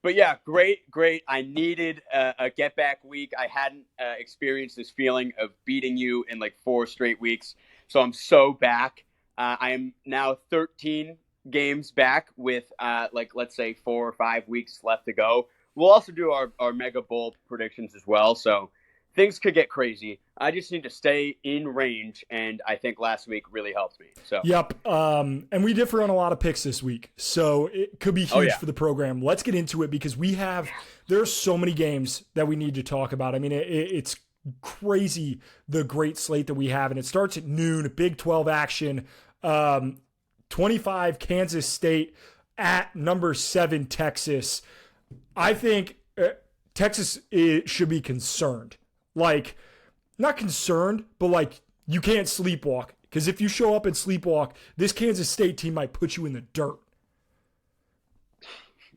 Speaker 2: But yeah, great. I needed a get back week. I hadn't experienced this feeling of beating you in like 4 straight weeks. So I'm so back. I am now 13 games back with let's say 4 or 5 weeks left to go. We'll also do our Mega Bowl predictions as well. So things could get crazy. I just need to stay in range, and I think last week really helped me. So
Speaker 1: yep. And we differ on a lot of picks this week, so it could be huge for the program. Let's get into it because there's so many games that we need to talk about. I mean, it's crazy the great slate that we have, and it starts at noon. Big 12 action. 25 Kansas State at number 7 Texas. I think Texas should be concerned. Like, not concerned, but like you can't sleepwalk. Because if you show up and sleepwalk, this Kansas State team might put you in the dirt.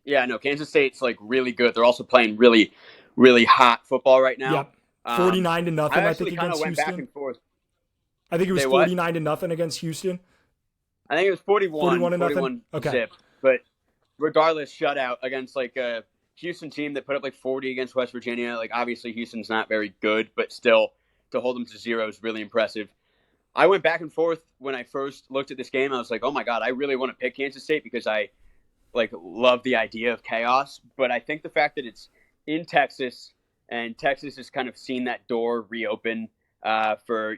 Speaker 2: Yeah, no, Kansas State's like really good. They're also playing really, really hot football right now.
Speaker 1: Yep. 49-0, I think, against
Speaker 2: went
Speaker 1: Houston.
Speaker 2: Back and forth.
Speaker 1: I think it was 49-0 against Houston.
Speaker 2: I think it was 41-0.
Speaker 1: Okay.
Speaker 2: Zip. But regardless, shutout against like a Houston team that put up like 40 against West Virginia. Like obviously Houston's not very good, but still to hold them to 0 is really impressive. I went back and forth when I first looked at this game. I was like, oh my God, I really want to pick Kansas State because I like love the idea of chaos. But I think the fact that it's in Texas and Texas has kind of seen that door reopen for,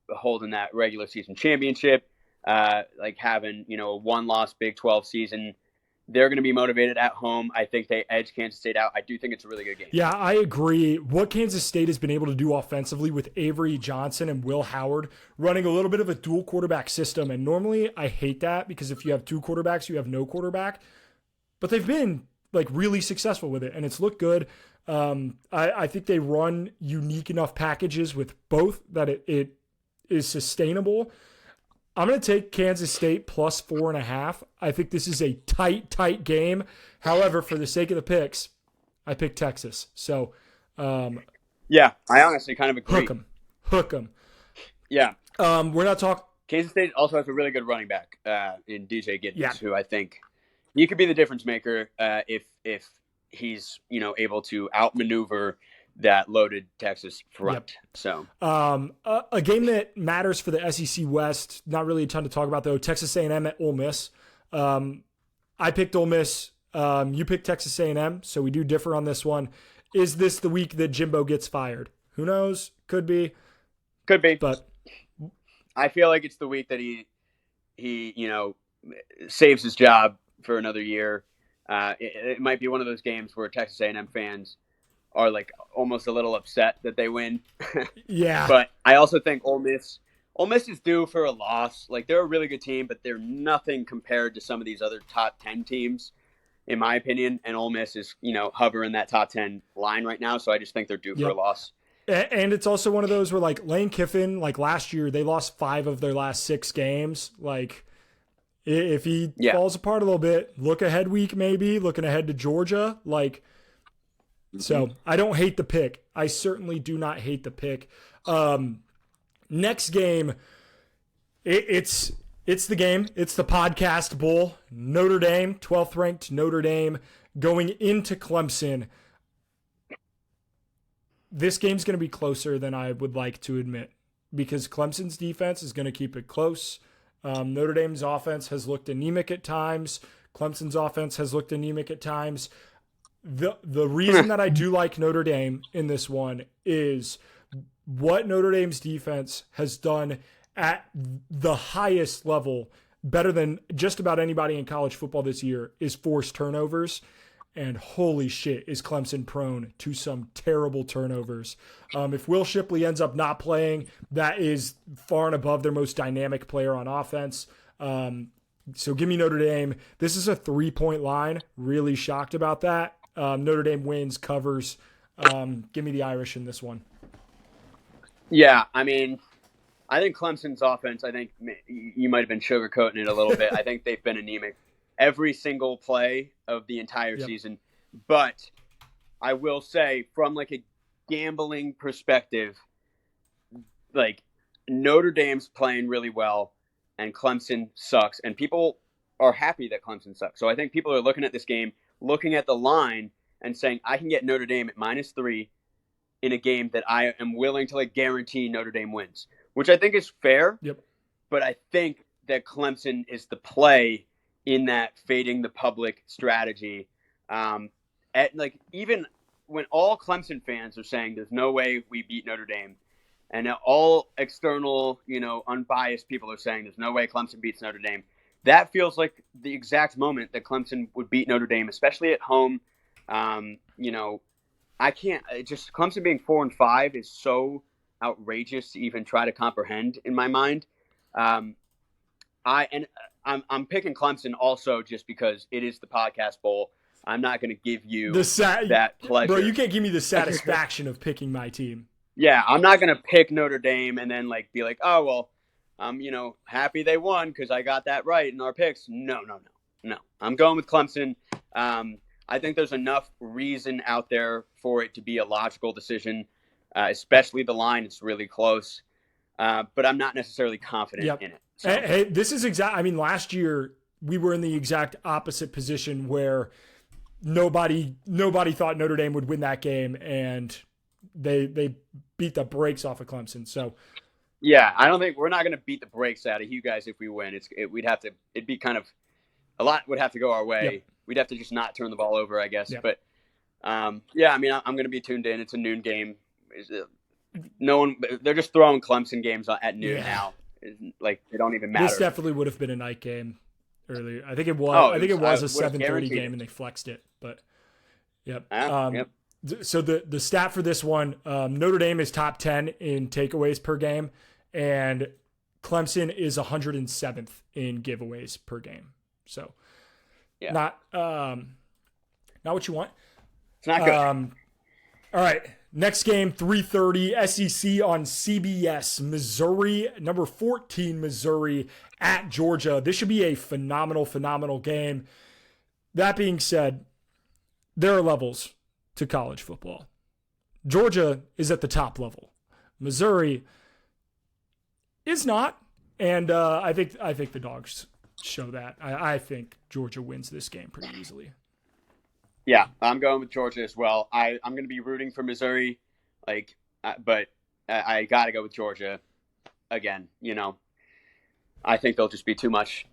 Speaker 2: holding that regular season championship, like having, a 1-loss Big 12 season. They're going to be motivated at home. I think they edge Kansas State out. I do think it's a really good game.
Speaker 1: Yeah, I agree. What Kansas State has been able to do offensively with Avery Johnson and Will Howard running a little bit of a dual quarterback system. And normally I hate that because if you have 2 quarterbacks, you have no quarterback. But they've been like really successful with it, and it's looked good. I think they run unique enough packages with both that it is sustainable. I'm going to take Kansas State plus 4.5. I think this is a tight game. However, for the sake of the picks, I picked Texas. So,
Speaker 2: yeah, I honestly kind of agree.
Speaker 1: Hook 'em.
Speaker 2: Yeah.
Speaker 1: We're not talking.
Speaker 2: Kansas State also has a really good running back in DJ Giddens, who I think he could be the difference maker if he's able to outmaneuver that loaded Texas front.
Speaker 1: Yep.
Speaker 2: So,
Speaker 1: a game that matters for the SEC West, not really a ton to talk about though. Texas A&M at Ole Miss. I picked Ole Miss You picked Texas A&M, so we do differ on this one. Is this the week that Jimbo gets fired? Who knows? Could be.
Speaker 2: Could be.
Speaker 1: But
Speaker 2: I feel like it's the week that he saves his job for another year. It might be one of those games where Texas A&M fans are like almost a little upset that they win.
Speaker 1: Yeah.
Speaker 2: But I also think Ole Miss is due for a loss. Like, they're a really good team, but they're nothing compared to some of these other top 10 teams, in my opinion. And Ole Miss is, hovering that top 10 line right now. So I just think they're due for a loss.
Speaker 1: And it's also one of those where, like, Lane Kiffin, like last year, they lost 5 of their last 6 games. Like, if he falls apart a little bit, look ahead week maybe, looking ahead to Georgia. Like, so I don't hate the pick. I certainly do not hate the pick. Next game, it's the game. It's the podcast bowl. Notre Dame, 12th ranked Notre Dame, going into Clemson. This game's going to be closer than I would like to admit because Clemson's defense is going to keep it close. Notre Dame's offense has looked anemic at times. Clemson's offense has looked anemic at times. The reason that I do like Notre Dame in this one is what Notre Dame's defense has done at the highest level, better than just about anybody in college football this year, is forced turnovers. And holy shit, is Clemson prone to some terrible turnovers. If Will Shipley ends up not playing, that is far and above their most dynamic player on offense. So give me Notre Dame. This is a 3-point line. Really shocked about that. Notre Dame wins, covers. Give me the Irish in this one.
Speaker 2: Yeah, I mean, I think Clemson's offense, I think you might have been sugarcoating it a little bit. I think they've been anemic every single play of the entire season. But I will say, from like a gambling perspective, like Notre Dame's playing really well and Clemson sucks. And people are happy that Clemson sucks. So I think people are looking at this game, looking at the line and saying, I can get Notre Dame at -3 in a game that I am willing to like guarantee Notre Dame wins, which I think is fair.
Speaker 1: Yep.
Speaker 2: But I think that Clemson is the play in that fading the public strategy. Even when all Clemson fans are saying there's no way we beat Notre Dame, and all external, unbiased people are saying there's no way Clemson beats Notre Dame, that feels like the exact moment that Clemson would beat Notre Dame, especially at home. I can't just Clemson being 4-5 is so outrageous to even try to comprehend in my mind. I'm picking Clemson also just because it is the podcast bowl. I'm not going to give you that pleasure.
Speaker 1: Bro, you can't give me the satisfaction of picking my team.
Speaker 2: Yeah, I'm not going to pick Notre Dame and then be like, oh, well, I'm, happy they won because I got that right in our picks. No. I'm going with Clemson. I think there's enough reason out there for it to be a logical decision, especially the line. It's really close. But I'm not necessarily confident in it. So.
Speaker 1: Hey, this is last year we were in the exact opposite position where nobody thought Notre Dame would win that game, and they beat the brakes off of Clemson. So,
Speaker 2: yeah, I don't think we're not going to beat the brakes out of you guys if we win. It'd be kind of a lot would have to go our way. Yep. We'd have to just not turn the ball over, I guess. Yep. But I'm going to be tuned in. It's a noon game. They're just throwing Clemson games at noon now. Like, they don't even matter.
Speaker 1: This definitely would have been a night game earlier. I think it was. It was a 7:30 game, and they flexed it. But yep. So the stat for this one, Notre Dame is top 10 in takeaways per game, and Clemson is 107th in giveaways per game. So, not what you want.
Speaker 2: It's not good.
Speaker 1: All right. Next game, 3:30, SEC on CBS. Missouri, number 14, Missouri at Georgia. This should be a phenomenal game. That being said, there are levels to college football. Georgia is at the top level. Missouri is not, and I think the Dogs show that. I think Georgia wins this game pretty easily.
Speaker 2: Yeah, I'm going with Georgia as well. I'm going to be rooting for Missouri, but I got to go with Georgia again. I think they'll just be too much.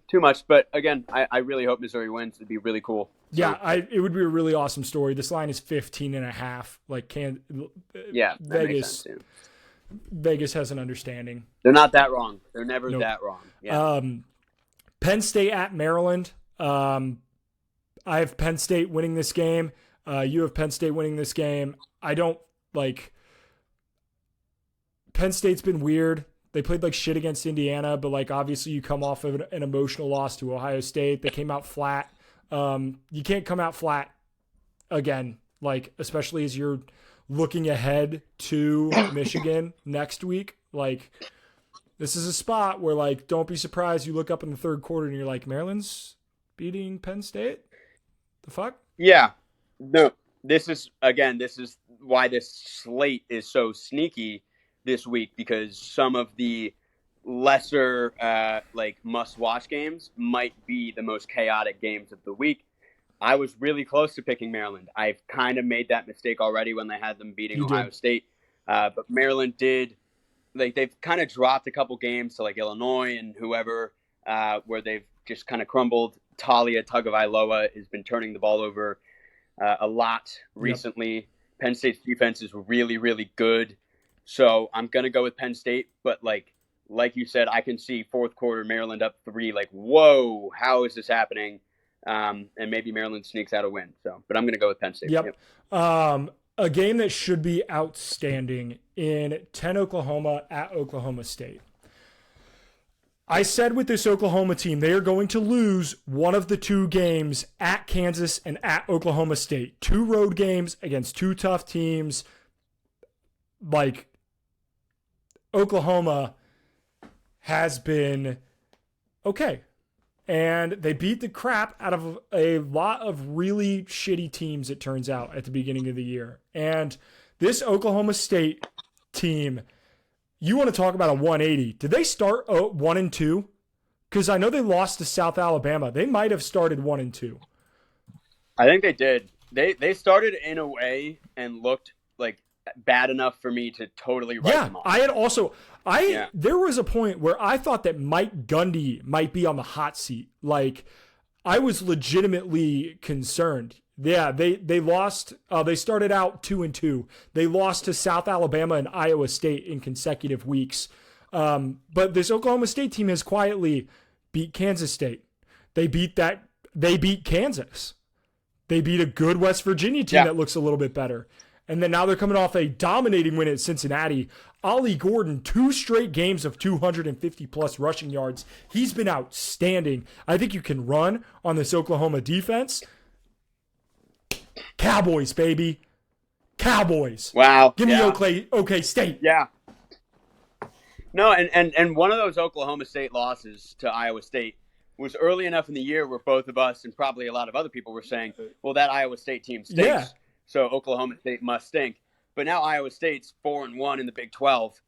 Speaker 2: But again, I really hope Missouri wins. It'd be really cool.
Speaker 1: Yeah, it would be a really awesome story. This line is 15.5. Like, Vegas has an understanding.
Speaker 2: They're not that wrong. They're never that wrong. Yeah.
Speaker 1: Penn State at Maryland. I have Penn State winning this game. You have Penn State winning this game. I don't like. Penn State's been weird. They played like shit against Indiana, but like obviously you come off of an emotional loss to Ohio State. They came out flat. You can't come out flat again, like especially as you're looking ahead to Michigan next week. Like this is a spot where like don't be surprised you look up in the third quarter and you're like, Maryland's beating Penn State? The fuck?
Speaker 2: Yeah. No, this is why this slate is so sneaky this week, because some of the lesser like must-watch games might be the most chaotic games of the week. I was really close to picking Maryland. I've kind of made that mistake already when they had them beating Ohio State. But Maryland did, like they've kind of dropped a couple games to like Illinois and whoever, where they've just kind of crumbled. Talia Tagovailoa has been turning the ball over a lot recently. Yep. Penn State's defense is really, really good. So I'm going to go with Penn State. But like you said, I can see fourth quarter Maryland up 3. Like, whoa, how is this happening? And maybe Maryland sneaks out a win. So, but I'm going to go with Penn State.
Speaker 1: Yep. A game that should be outstanding in 10 Oklahoma at Oklahoma State. I said with this Oklahoma team, they are going to lose one of the 2 games at Kansas and at Oklahoma State. 2 road games against 2 tough teams. Like, Oklahoma has been okay. And they beat the crap out of a lot of really shitty teams, it turns out, at the beginning of the year. And this Oklahoma State team, you want to talk about a 180. Did they start 1-2? Because I know they lost to South Alabama. They might have started 1-2.
Speaker 2: I think they did. They started in a way and looked like bad enough for me to totally write them off.
Speaker 1: I had also there was a point where I thought that Mike Gundy might be on the hot seat. Like I was legitimately concerned. Yeah, they lost. They started out 2-2. They lost to South Alabama and Iowa State in consecutive weeks. But this Oklahoma State team has quietly beat Kansas State. They beat Kansas. They beat a good West Virginia team that looks a little bit better. And then now they're coming off a dominating win at Cincinnati. Ollie Gordon, 2 straight games of 250-plus rushing yards. He's been outstanding. I think you can run on this Oklahoma defense. Cowboys, baby. Cowboys.
Speaker 2: Wow.
Speaker 1: Give me OK State.
Speaker 2: Yeah. No, and one of those Oklahoma State losses to Iowa State was early enough in the year where both of us and probably a lot of other people were saying, well, that Iowa State team stinks.
Speaker 1: Yeah.
Speaker 2: So Oklahoma State must stink. But now Iowa State's 4-1 in the Big 12,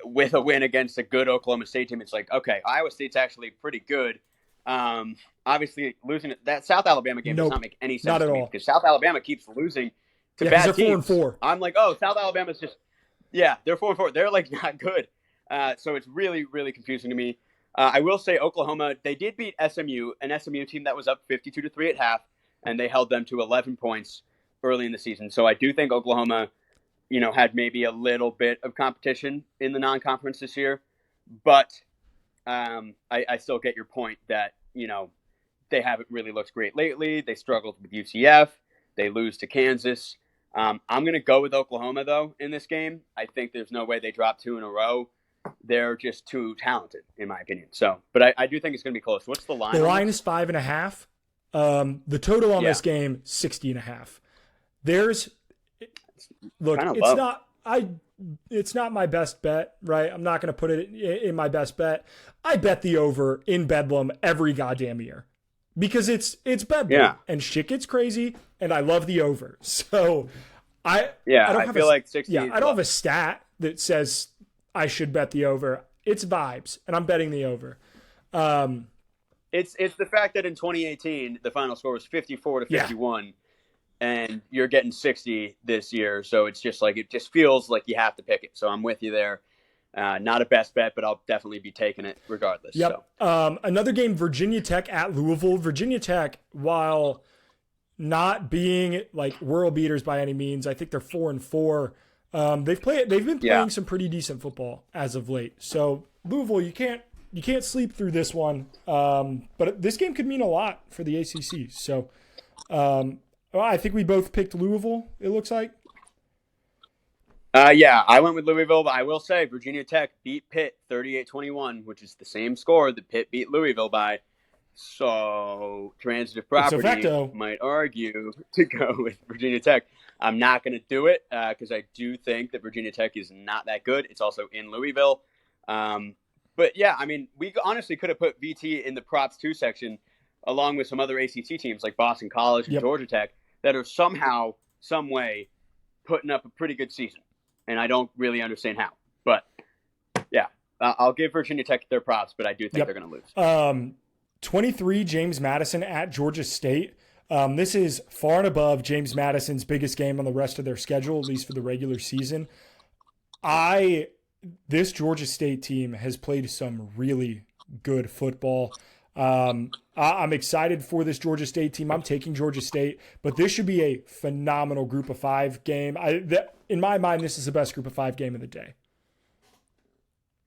Speaker 2: with a win against a good Oklahoma State team. It's like, okay, Iowa State's actually pretty good. Obviously, losing that South Alabama game does not make any sense to me because South Alabama keeps losing to bad teams.
Speaker 1: 4-4.
Speaker 2: I'm like, oh, South Alabama's just, they're 4-4. They're like not good. So it's really, really confusing to me. I will say Oklahoma, they did beat SMU, an SMU team that was up 52-3 at half, and they held them to 11 points early in the season. So I do think Oklahoma, had maybe a little bit of competition in the non-conference this year. But I still get your point that, they haven't really looked great lately. They struggled with UCF. They lose to Kansas. I'm going to go with Oklahoma, though, in this game. I think there's no way they drop 2 in a row. They're just too talented, in my opinion. So, but I do think it's going to be close. What's the line?
Speaker 1: The line is 5.5. The total on this game, 60.5. It's not my best bet, right? I'm not going to put it in my best bet. I bet the over in Bedlam every goddamn year because it's Bedlam and shit gets crazy and I love the over. So I feel like 60. Yeah, I don't have a stat that says I should bet the over. It's vibes and I'm betting the over.
Speaker 2: It's the fact that in 2018 the final score was 54-51. Yeah. And you're getting 60 this year, so it's just like it just feels like you have to pick it. So I'm with you there. Not a best bet, but I'll definitely be taking it regardless.
Speaker 1: Yep.
Speaker 2: So.
Speaker 1: Another game, Virginia Tech at Louisville. Virginia Tech, while not being like world beaters by any means. I think they're 4-4. They've been playing some pretty decent football as of late. So Louisville, you can't sleep through this one. But this game could mean a lot for the ACC. So I think we both picked Louisville, it looks like.
Speaker 2: Yeah, I went with Louisville, but I will say Virginia Tech beat Pitt 38-21, which is the same score that Pitt beat Louisville by. So transitive property might argue to go with Virginia Tech. I'm not going to do it because I do think that Virginia Tech is not that good. It's also in Louisville. But yeah, I mean, we honestly could have put VT in the props 2 section along with some other ACC teams like Boston College and Georgia Tech that are somehow, some way putting up a pretty good season. And I don't really understand how. But yeah, I'll give Virginia Tech their props, but I do think they're going to lose.
Speaker 1: 23, James Madison at Georgia State. This is far and above James Madison's biggest game on the rest of their schedule, at least for the regular season. This Georgia State team has played some really good football. I'm excited for this Georgia State team. I'm taking Georgia State, but this should be a phenomenal Group of 5 game. In my mind, this is the best Group of 5 game of the day.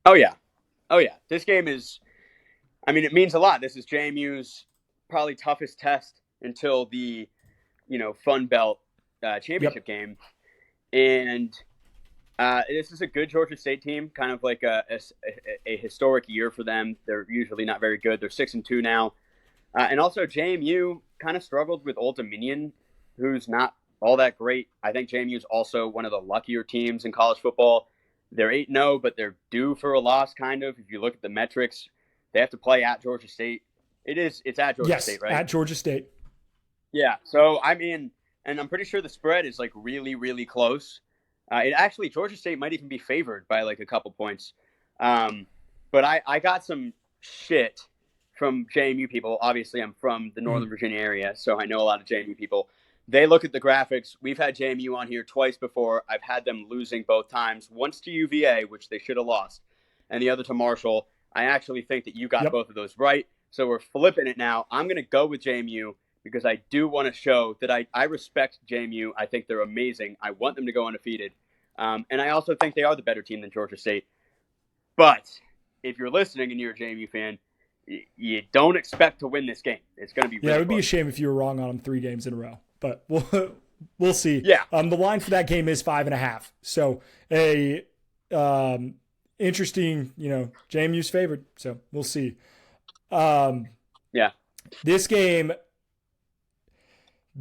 Speaker 2: Oh, yeah. This game is, I mean, it means a lot. This is JMU's probably toughest test until the, Fun Belt championship game. And this is a good Georgia State team, kind of like a historic year for them. They're usually not very good. They're 6-2 now. And also JMU kind of struggled with Old Dominion, who's not all that great. I think JMU is also one of the luckier teams in college football. They're 8-0, but they're due for a loss, kind of. If you look at the metrics, they have to play at Georgia State. It's at Georgia State, right?
Speaker 1: At Georgia State.
Speaker 2: Yeah. So, I mean, and I'm pretty sure the spread is like really, really close. Georgia State might even be favored by like a couple points. But I got some shit from JMU people. Obviously, I'm from the Northern Virginia area, so I know a lot of JMU people. They look at the graphics. We've had JMU on here twice before. I've had them losing both times. Once to UVA, which they should have lost, and the other to Marshall. I actually think that you got both of those right. So we're flipping it now. I'm going to go with JMU because I do want to show that I respect JMU. I think they're amazing. I want them to go undefeated. And I also think they are the better team than Georgia State. But if you're listening and you're a JMU fan, you don't expect to win this game. It's going to be really
Speaker 1: it would
Speaker 2: close.
Speaker 1: be a shame if you were wrong on them 3 games in a row. But we'll see.
Speaker 2: Yeah.
Speaker 1: The line for that game is 5.5. So interesting, JMU's favored. So we'll see. This game,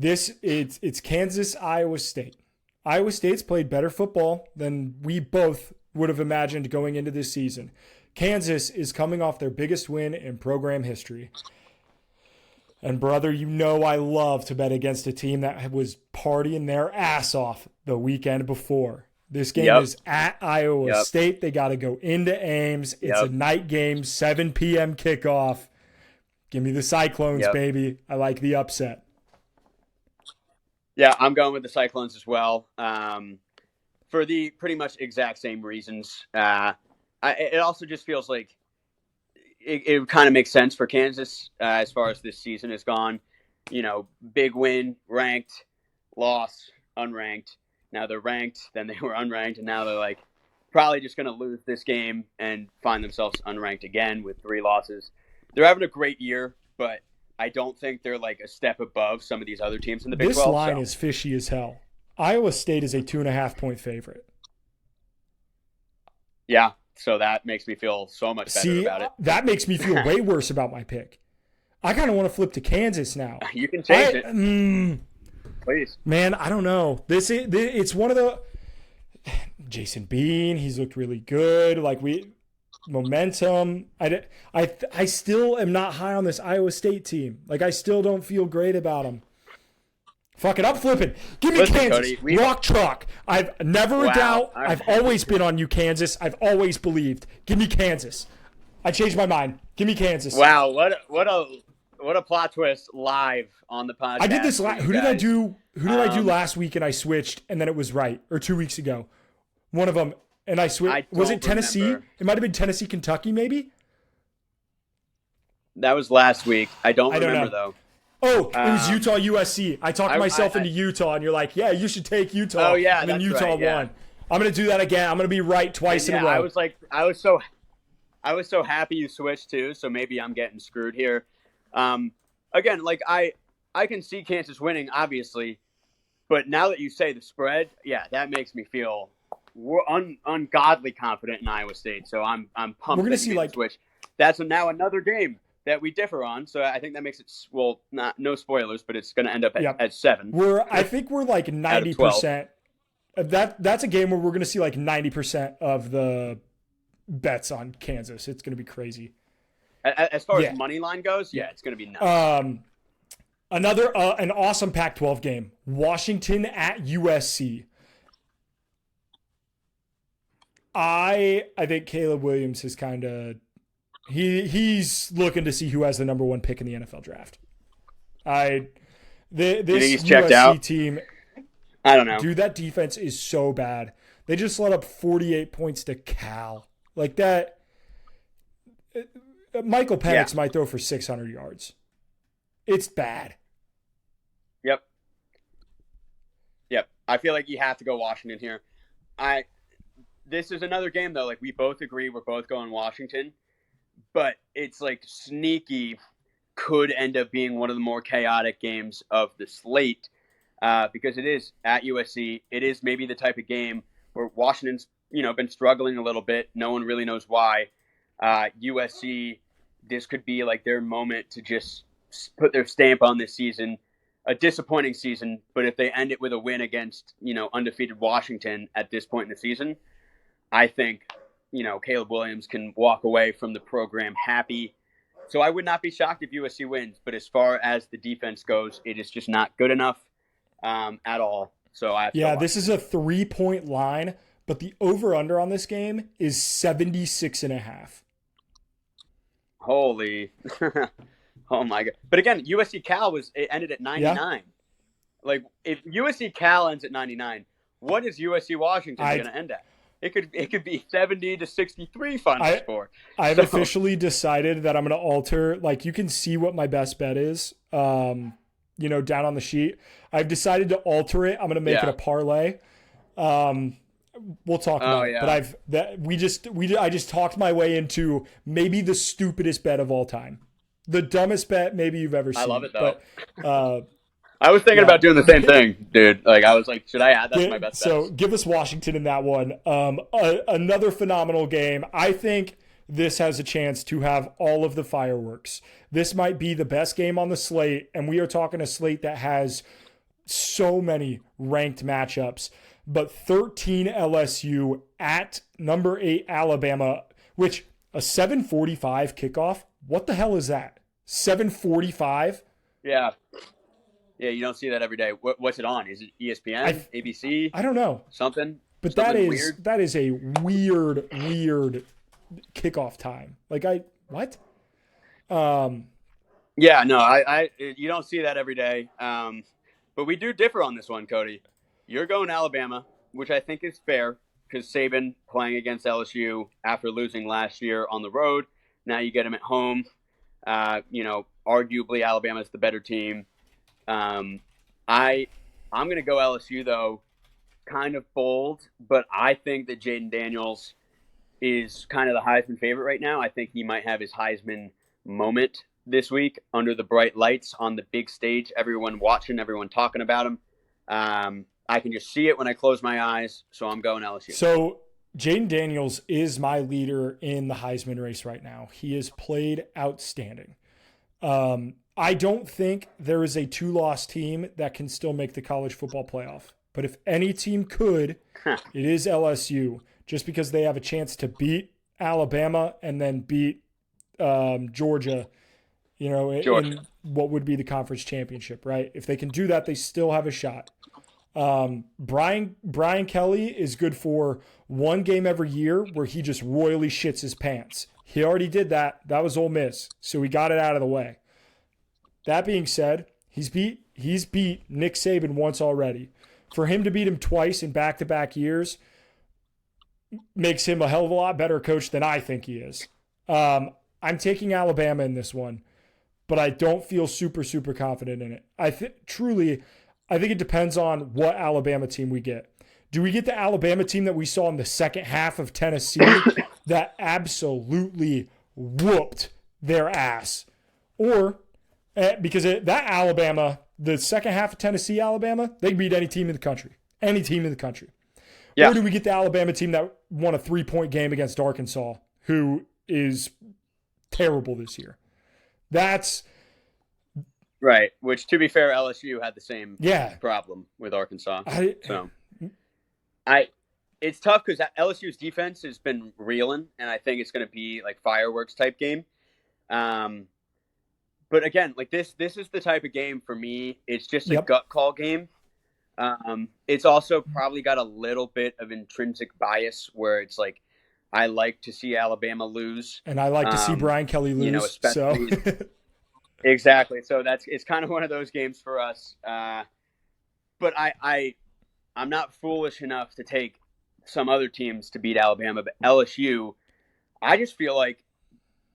Speaker 1: it's Kansas, Iowa State. Iowa State's played better football than we both would have imagined going into this season. Kansas is coming off their biggest win in program history. And brother, I love to bet against a team that was partying their ass off the weekend before. This game is at Iowa State. They got to go into Ames. It's a night game, 7 p.m. kickoff. Give me the Cyclones, baby. I like the upset.
Speaker 2: Yeah, I'm going with the Cyclones as well. For the pretty much exact same reasons. It also just feels like it kind of makes sense for Kansas as far as this season has gone. Big win, ranked, loss, unranked. Now they're ranked, then they were unranked, and now they're like probably just going to lose this game and find themselves unranked again with 3 losses. They're having a great year, but I don't think they're like a step above some of these other teams in the Big 12.
Speaker 1: This line is fishy as hell. Iowa State is a 2.5-point favorite.
Speaker 2: Yeah, so that makes me feel so much better about it.
Speaker 1: That makes me feel way worse about my pick. I kind of want to flip to Kansas now.
Speaker 2: You can change it. Please.
Speaker 1: Man, I don't know. It's one of the Jason Bean, he's looked really good. Momentum. I still am not high on this Iowa State team. I still don't feel great about them. Fuck it, I'm flipping. Give me Kansas.
Speaker 2: Cody,
Speaker 1: Rock chalk. I've never a doubt. I've always been on you, Kansas. I've always believed. Give me Kansas. I changed my mind. Give me Kansas.
Speaker 2: Wow, what a plot twist live on the podcast.
Speaker 1: I did this Who did I do last week and I switched and then it was right, or 2 weeks ago? One of them and I switched. Was it Tennessee?
Speaker 2: Remember.
Speaker 1: It might have been Tennessee, Kentucky maybe?
Speaker 2: That was last week. I don't remember though.
Speaker 1: Oh, it was Utah USC. I talked myself into Utah, and you're like, yeah, you should take Utah.
Speaker 2: Oh yeah,
Speaker 1: and then
Speaker 2: that's
Speaker 1: Utah
Speaker 2: right, yeah.
Speaker 1: won. I'm gonna do that again. I'm gonna be right twice in a row.
Speaker 2: I was so happy you switched too. So maybe I'm getting screwed here. Again, like I can see Kansas winning, obviously, but now that you say the spread, yeah, that makes me feel ungodly confident in Iowa State. So I'm pumped.
Speaker 1: We're gonna see like
Speaker 2: switch. That's now another game that we differ on. So I think that makes it no spoilers, but it's going to end up at 7.
Speaker 1: I think we're like 90%. That's a game where we're going to see like 90% of the bets on Kansas. It's going to be crazy.
Speaker 2: As far as money line goes, it's going to be nuts.
Speaker 1: Another an awesome Pac-12 game. Washington at USC. I think Caleb Williams is kind of he's looking to see who has the number 1 pick in the NFL draft. This
Speaker 2: he's
Speaker 1: USC
Speaker 2: checked out?
Speaker 1: team,
Speaker 2: I don't know.
Speaker 1: Dude, that defense is so bad. They just let up 48 points to Cal. Like that. Michael Penix might throw for 600 yards. It's bad.
Speaker 2: Yep. I feel like you have to go Washington here. This is another game though. Like we both agree, we're both going Washington. But it's like sneaky could end up being one of the more chaotic games of the slate because it is at USC. It is maybe the type of game where Washington's been struggling a little bit. No one really knows why. USC, this could be like their moment to just put their stamp on this season. A disappointing season, but if they end it with a win against undefeated Washington at this point in the season, I think Caleb Williams can walk away from the program happy. So I would not be shocked if USC wins. But as far as the defense goes, it is just not good enough at all. So
Speaker 1: this is a 3-point line, but the over/under on this game is 76.5.
Speaker 2: Holy, oh my God! But again, USC Cal ended at 99. Yeah. Like if USC Cal ends at 99, what is USC Washington going to end at? It could be 70 to 63 final score.
Speaker 1: I've officially decided that I'm going to alter. Like you can see what my best bet is, down on the sheet. I've decided to alter it. I'm going to make it a parlay. We'll talk about it. But I just talked my way into maybe the stupidest bet of all time, the dumbest bet maybe you've ever seen.
Speaker 2: I love it though.
Speaker 1: But,
Speaker 2: I was thinking about doing the same thing, dude. Like I was like, should I add that to my best bets?
Speaker 1: So give us Washington in that one. Another phenomenal game. I think this has a chance to have all of the fireworks. This might be the best game on the slate, and we are talking a slate that has so many ranked matchups. But 13 LSU at number 8 Alabama, which a 7:45 kickoff. What the hell is that? 7:45?
Speaker 2: Yeah. Yeah, you don't see that every day. What's it on? Is it ESPN, ABC?
Speaker 1: I don't know.
Speaker 2: Something?
Speaker 1: But
Speaker 2: something
Speaker 1: that is a weird kickoff time. Like what?
Speaker 2: Yeah, no, you don't see that every day. But we do differ on this one, Cody. You're going Alabama, which I think is fair because Saban playing against LSU after losing last year on the road. Now you get him at home. Arguably Alabama's the better team. I'm going to go LSU though, kind of bold, but I think that Jaden Daniels is kind of the Heisman favorite right now. I think he might have his Heisman moment this week under the bright lights on the big stage. Everyone watching, everyone talking about him. I can just see it when I close my eyes, so I'm going LSU.
Speaker 1: So Jaden Daniels is my leader in the Heisman race right now. He has played outstanding. I don't think there is a 2-loss team that can still make the college football playoff. But if any team could, it is LSU, just because they have a chance to beat Alabama and then beat Georgia, in what would be the conference championship, right? If they can do that, they still have a shot. Brian Kelly is good for one game every year where he just royally shits his pants. He already did that. That was Ole Miss, so he got it out of the way. That being said, he's beat Nick Saban once already. For him to beat him twice in back-to-back years makes him a hell of a lot better coach than I think he is. I'm taking Alabama in this one, but I don't feel super, super confident in it. I think it depends on what Alabama team we get. Do we get the Alabama team that we saw in the second half of Tennessee that absolutely whooped their ass? Or, because that Alabama, the second half of Tennessee Alabama, they can beat any team in the country. Any team in the country. Yeah. Or do we get the Alabama team that won a 3-point game against Arkansas, who is terrible this year? That's
Speaker 2: right. Which, to be fair, LSU had the same problem with Arkansas. It's tough because LSU's defense has been reeling, and I think it's going to be like fireworks type game. But again, like this is the type of game for me. It's just a gut call game. It's also probably got a little bit of intrinsic bias where it's like, I like to see Alabama lose, and
Speaker 1: I like to see Brian Kelly lose. Especially,
Speaker 2: so. Exactly. So it's kind of one of those games for us. But I'm not foolish enough to take some other teams to beat Alabama, but LSU, I just feel like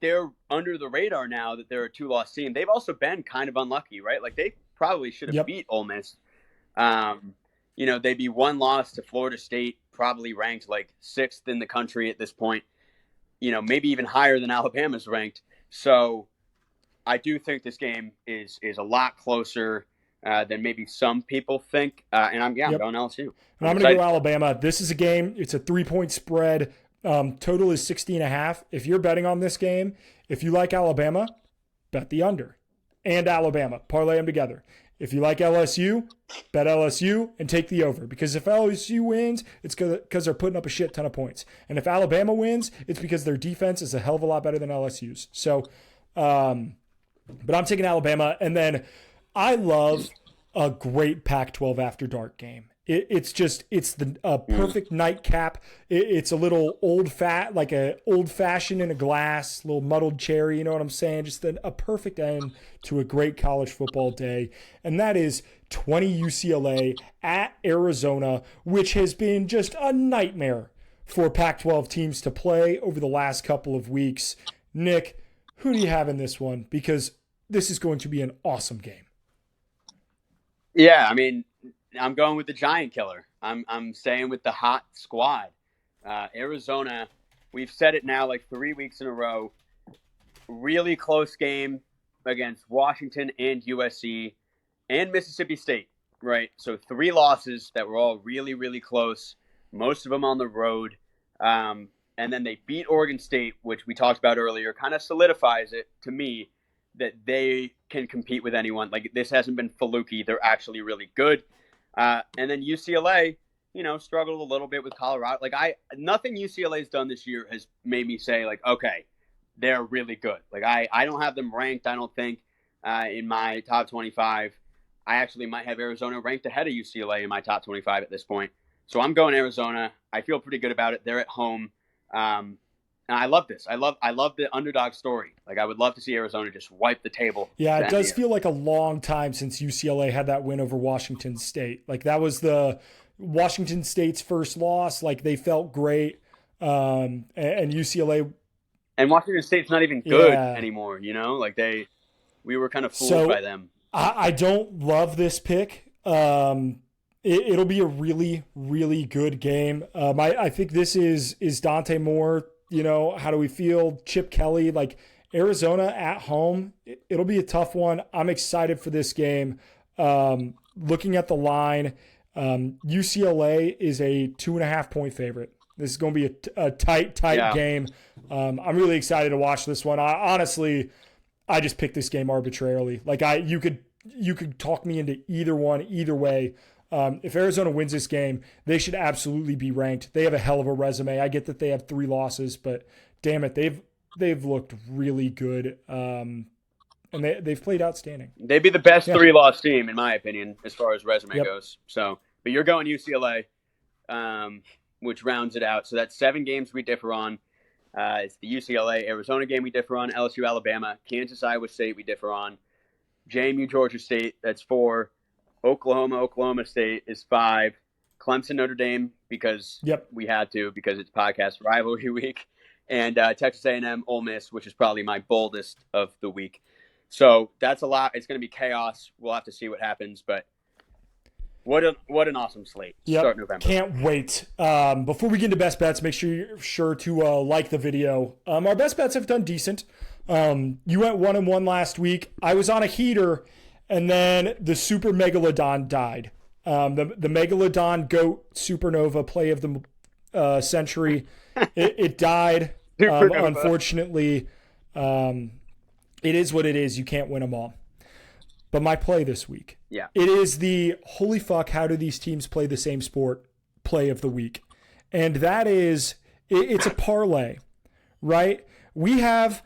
Speaker 2: they're under the radar now that they're a 2-loss team. They've also been kind of unlucky, right? Like they probably should have beat Ole Miss. They'd be 1 loss to Florida State, probably ranked like 6th in the country at this point, maybe even higher than Alabama's ranked. So I do think this game is a lot closer than maybe some people think. And I'm going LSU.
Speaker 1: And I'm going to go Alabama. This is a game. It's a 3-point spread. Total is 60.5. If you're betting on this game, if you like Alabama, bet the under and Alabama. Parlay them together. If you like LSU, bet LSU and take the over. Because if LSU wins, it's because they're putting up a shit ton of points. And if Alabama wins, it's because their defense is a hell of a lot better than LSU's. So, but I'm taking Alabama. And then I love a great Pac-12 after dark game. It's the perfect nightcap. It's a little like a old fashioned in a glass, little muddled cherry. You know what I'm saying? Just a perfect end to a great college football day. And that is 20 UCLA at Arizona, which has been just a nightmare for Pac-12 teams to play over the last couple of weeks. Nick, who do you have in this one? Because this is going to be an awesome game.
Speaker 2: Yeah, I mean, I'm going with the giant killer. I'm staying with the hot squad. Arizona, we've said it now like 3 weeks in a row. Really close game against Washington and USC and Mississippi State, right? So 3 losses that were all really, really close, most of them on the road. And then they beat Oregon State, which we talked about earlier, kind of solidifies it to me that they can compete with anyone. Like, this hasn't been fluky. They're actually really good. And then UCLA, struggled a little bit with Colorado. Like, nothing UCLA's done this year has made me say, like, okay, they're really good. Like, I don't have them ranked, I don't think, in my top 25. I actually might have Arizona ranked ahead of UCLA in my top 25 at this point. So I'm going Arizona. I feel pretty good about it. They're at home. And I love this. I love the underdog story. Like, I would love to see Arizona just wipe the table.
Speaker 1: Yeah, it does feel like a long time since UCLA had that win over Washington State. Like, that was the Washington State's first loss. Like, they felt great. And UCLA. And
Speaker 2: Washington State's not even good anymore, Like, we were kind of fooled by them.
Speaker 1: I don't love this pick. It'll be a really, really good game. I think this is Dante Moore. How do we feel? Chip Kelly, like Arizona at home, it'll be a tough one. I'm excited for this game. Looking at the line, UCLA is a 2.5-point favorite. This is going to be a tight game. I'm really excited to watch this one. I just picked this game arbitrarily. Like, you could talk me into either one, either way. If Arizona wins this game, they should absolutely be ranked. They have a hell of a resume. I get that they have 3 losses, but damn it, they've looked really good, and they've played outstanding.
Speaker 2: They'd be the best 3-loss team, in my opinion, as far as resume goes. So, but you're going UCLA, which rounds it out. So that's 7 games we differ on. It's the UCLA Arizona game we differ on. LSU Alabama, Kansas Iowa State we differ on. JMU Georgia State, that's 4. Oklahoma State is 5. Clemson Notre Dame, because we had to, because it's podcast rivalry week. And Texas A&M Ole Miss, which is probably my boldest of the week. So that's a lot. It's going to be chaos. We'll have to see what happens, but what an awesome slate to start November.
Speaker 1: Can't wait. Before we get into best bets, make sure to like the video. Our best bets have done decent. You went 1-1 last week. I was on a heater, and then the Super Megalodon died. The Megalodon Goat Supernova play of the century. It died. Unfortunately, it is what it is. You can't win them all. But my play this week,
Speaker 2: it
Speaker 1: is the holy fuck, how do these teams play the same sport play of the week? And that is, it's a parlay, right? We have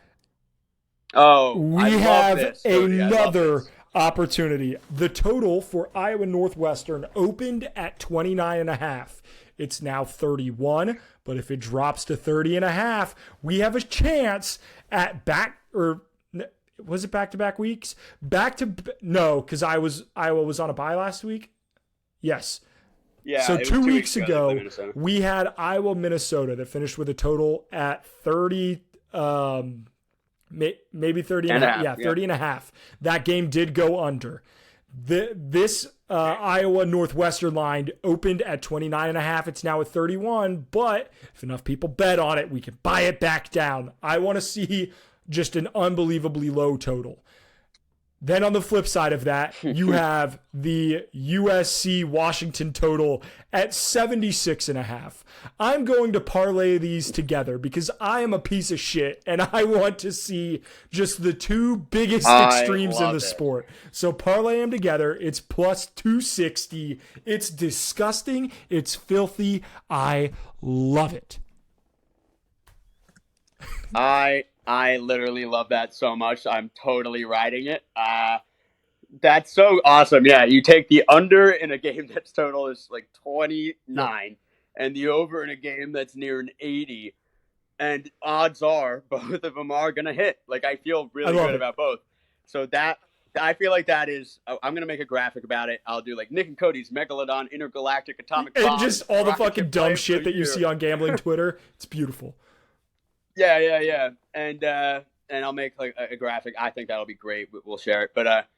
Speaker 1: another opportunity. The total for Iowa Northwestern opened at 29.5. It's now 31, but if it drops to 30.5, we have a chance at was it back-to-back weeks? No, because Iowa was on a bye last week. Yes.
Speaker 2: Yeah.
Speaker 1: So 2 weeks ago, we had Iowa, Minnesota that finished with a total at 30, maybe 30 and a half. Yeah, 30.5. That game did go under. This Iowa Northwestern line opened at 29.5. It's now at 31, but if enough people bet on it, we can buy it back down. I want to see just an unbelievably low total. Then on the flip side of that, you have the USC Washington total at 76.5. I'm going to parlay these together because I am a piece of shit and I want to see just the two biggest extremes in the sport. So parlay them together. It's plus 260. It's disgusting. It's filthy. I love it.
Speaker 2: I literally love that so much. I'm totally riding it. That's so awesome. Yeah, you take the under in a game that's total is like 29 and the over in a game that's near an 80. And odds are both of them are going to hit. Like, I feel really good about both. So I feel like that is, I'm going to make a graphic about it. I'll do like Nick and Cody's Megalodon Intergalactic Atomic Bomb.
Speaker 1: And just all the fucking dumb shit that you see on gambling Twitter. It's beautiful.
Speaker 2: Yeah. And I'll make like a graphic. I think that'll be great. We'll share it. But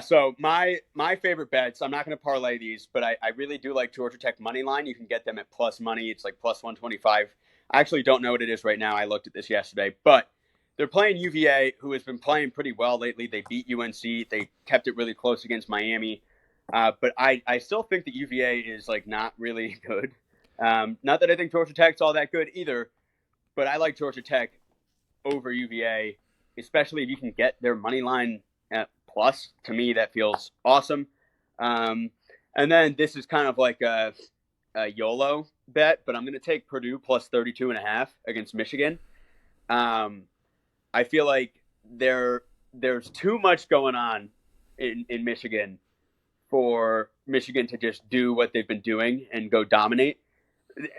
Speaker 2: so my favorite bets, I'm not going to parlay these, but I really do like Georgia Tech money line. You can get them at plus money. It's like plus 125. I actually don't know what it is right now. I looked at this yesterday, but they're playing UVA, who has been playing pretty well lately. They beat UNC. They kept it really close against Miami. But I still think that UVA is like not really good. Not that I think Georgia Tech's all that good either. But I like Georgia Tech over UVA, especially if you can get their money line at plus. To me, that feels awesome. And then this is kind of like a YOLO bet, but I'm going to take Purdue plus 32.5 against Michigan. I feel like there's too much going on in Michigan for Michigan to just do what they've been doing and go dominate.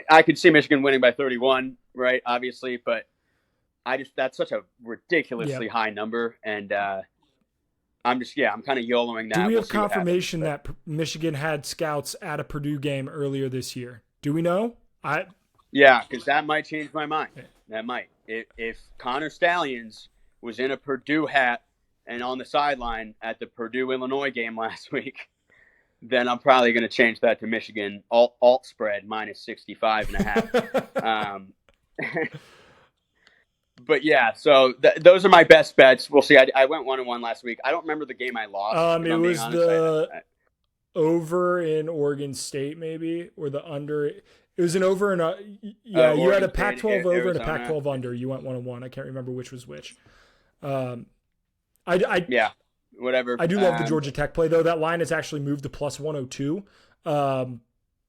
Speaker 2: I could see Michigan winning by 31, right? Obviously, but that's such a ridiculously high number, and I'm kind of YOLOing that.
Speaker 1: Do we have confirmation that Michigan had scouts at a Purdue game earlier this year? Do we know?
Speaker 2: Yeah, because that might change my mind. That might. If Connor Stallions was in a Purdue hat and on the sideline at the Purdue-Illinois game last week, then I'm probably going to change that to Michigan alt spread minus 65.5. But yeah, so those are my best bets. We'll see. I went 1-1 last week. I don't remember the game I lost.
Speaker 1: It was the over in Oregon State, maybe, or the under. It was an over and you had a Pac-12 over and a Pac-12 under. You went 1-1. I can't remember which was which.
Speaker 2: Whatever.
Speaker 1: I do love the Georgia Tech play, though. That line has actually moved to plus 102.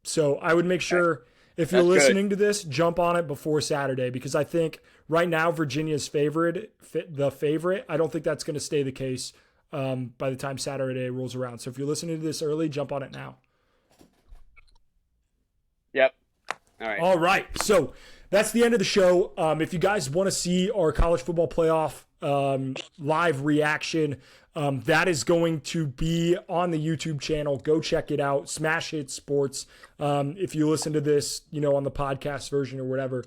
Speaker 1: So I would make sure, if you're listening to this, jump on it before Saturday, because I think right now Virginia's the favorite. I don't think that's going to stay the case by the time Saturday rolls around. So if you're listening to this early, jump on it now.
Speaker 2: Yep.
Speaker 1: All right. So that's the end of the show. If you guys want to see our college football playoff live reaction, that is going to be on the YouTube channel. Go check it out. Smash Hit Sports. If you listen to this, on the podcast version or whatever,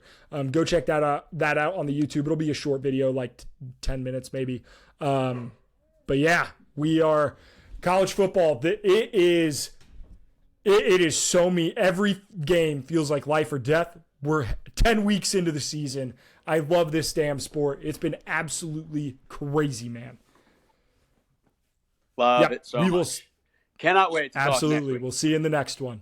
Speaker 1: go check that out on the YouTube. It'll be a short video, like 10 minutes maybe. But yeah, we are college football. It is so me. Every game feels like life or death. We're 10 weeks into the season. I love this damn sport. It's been absolutely crazy, man.
Speaker 2: Love it so much. Cannot wait to
Speaker 1: absolutely.
Speaker 2: Talk next week.
Speaker 1: We'll see you in the next one.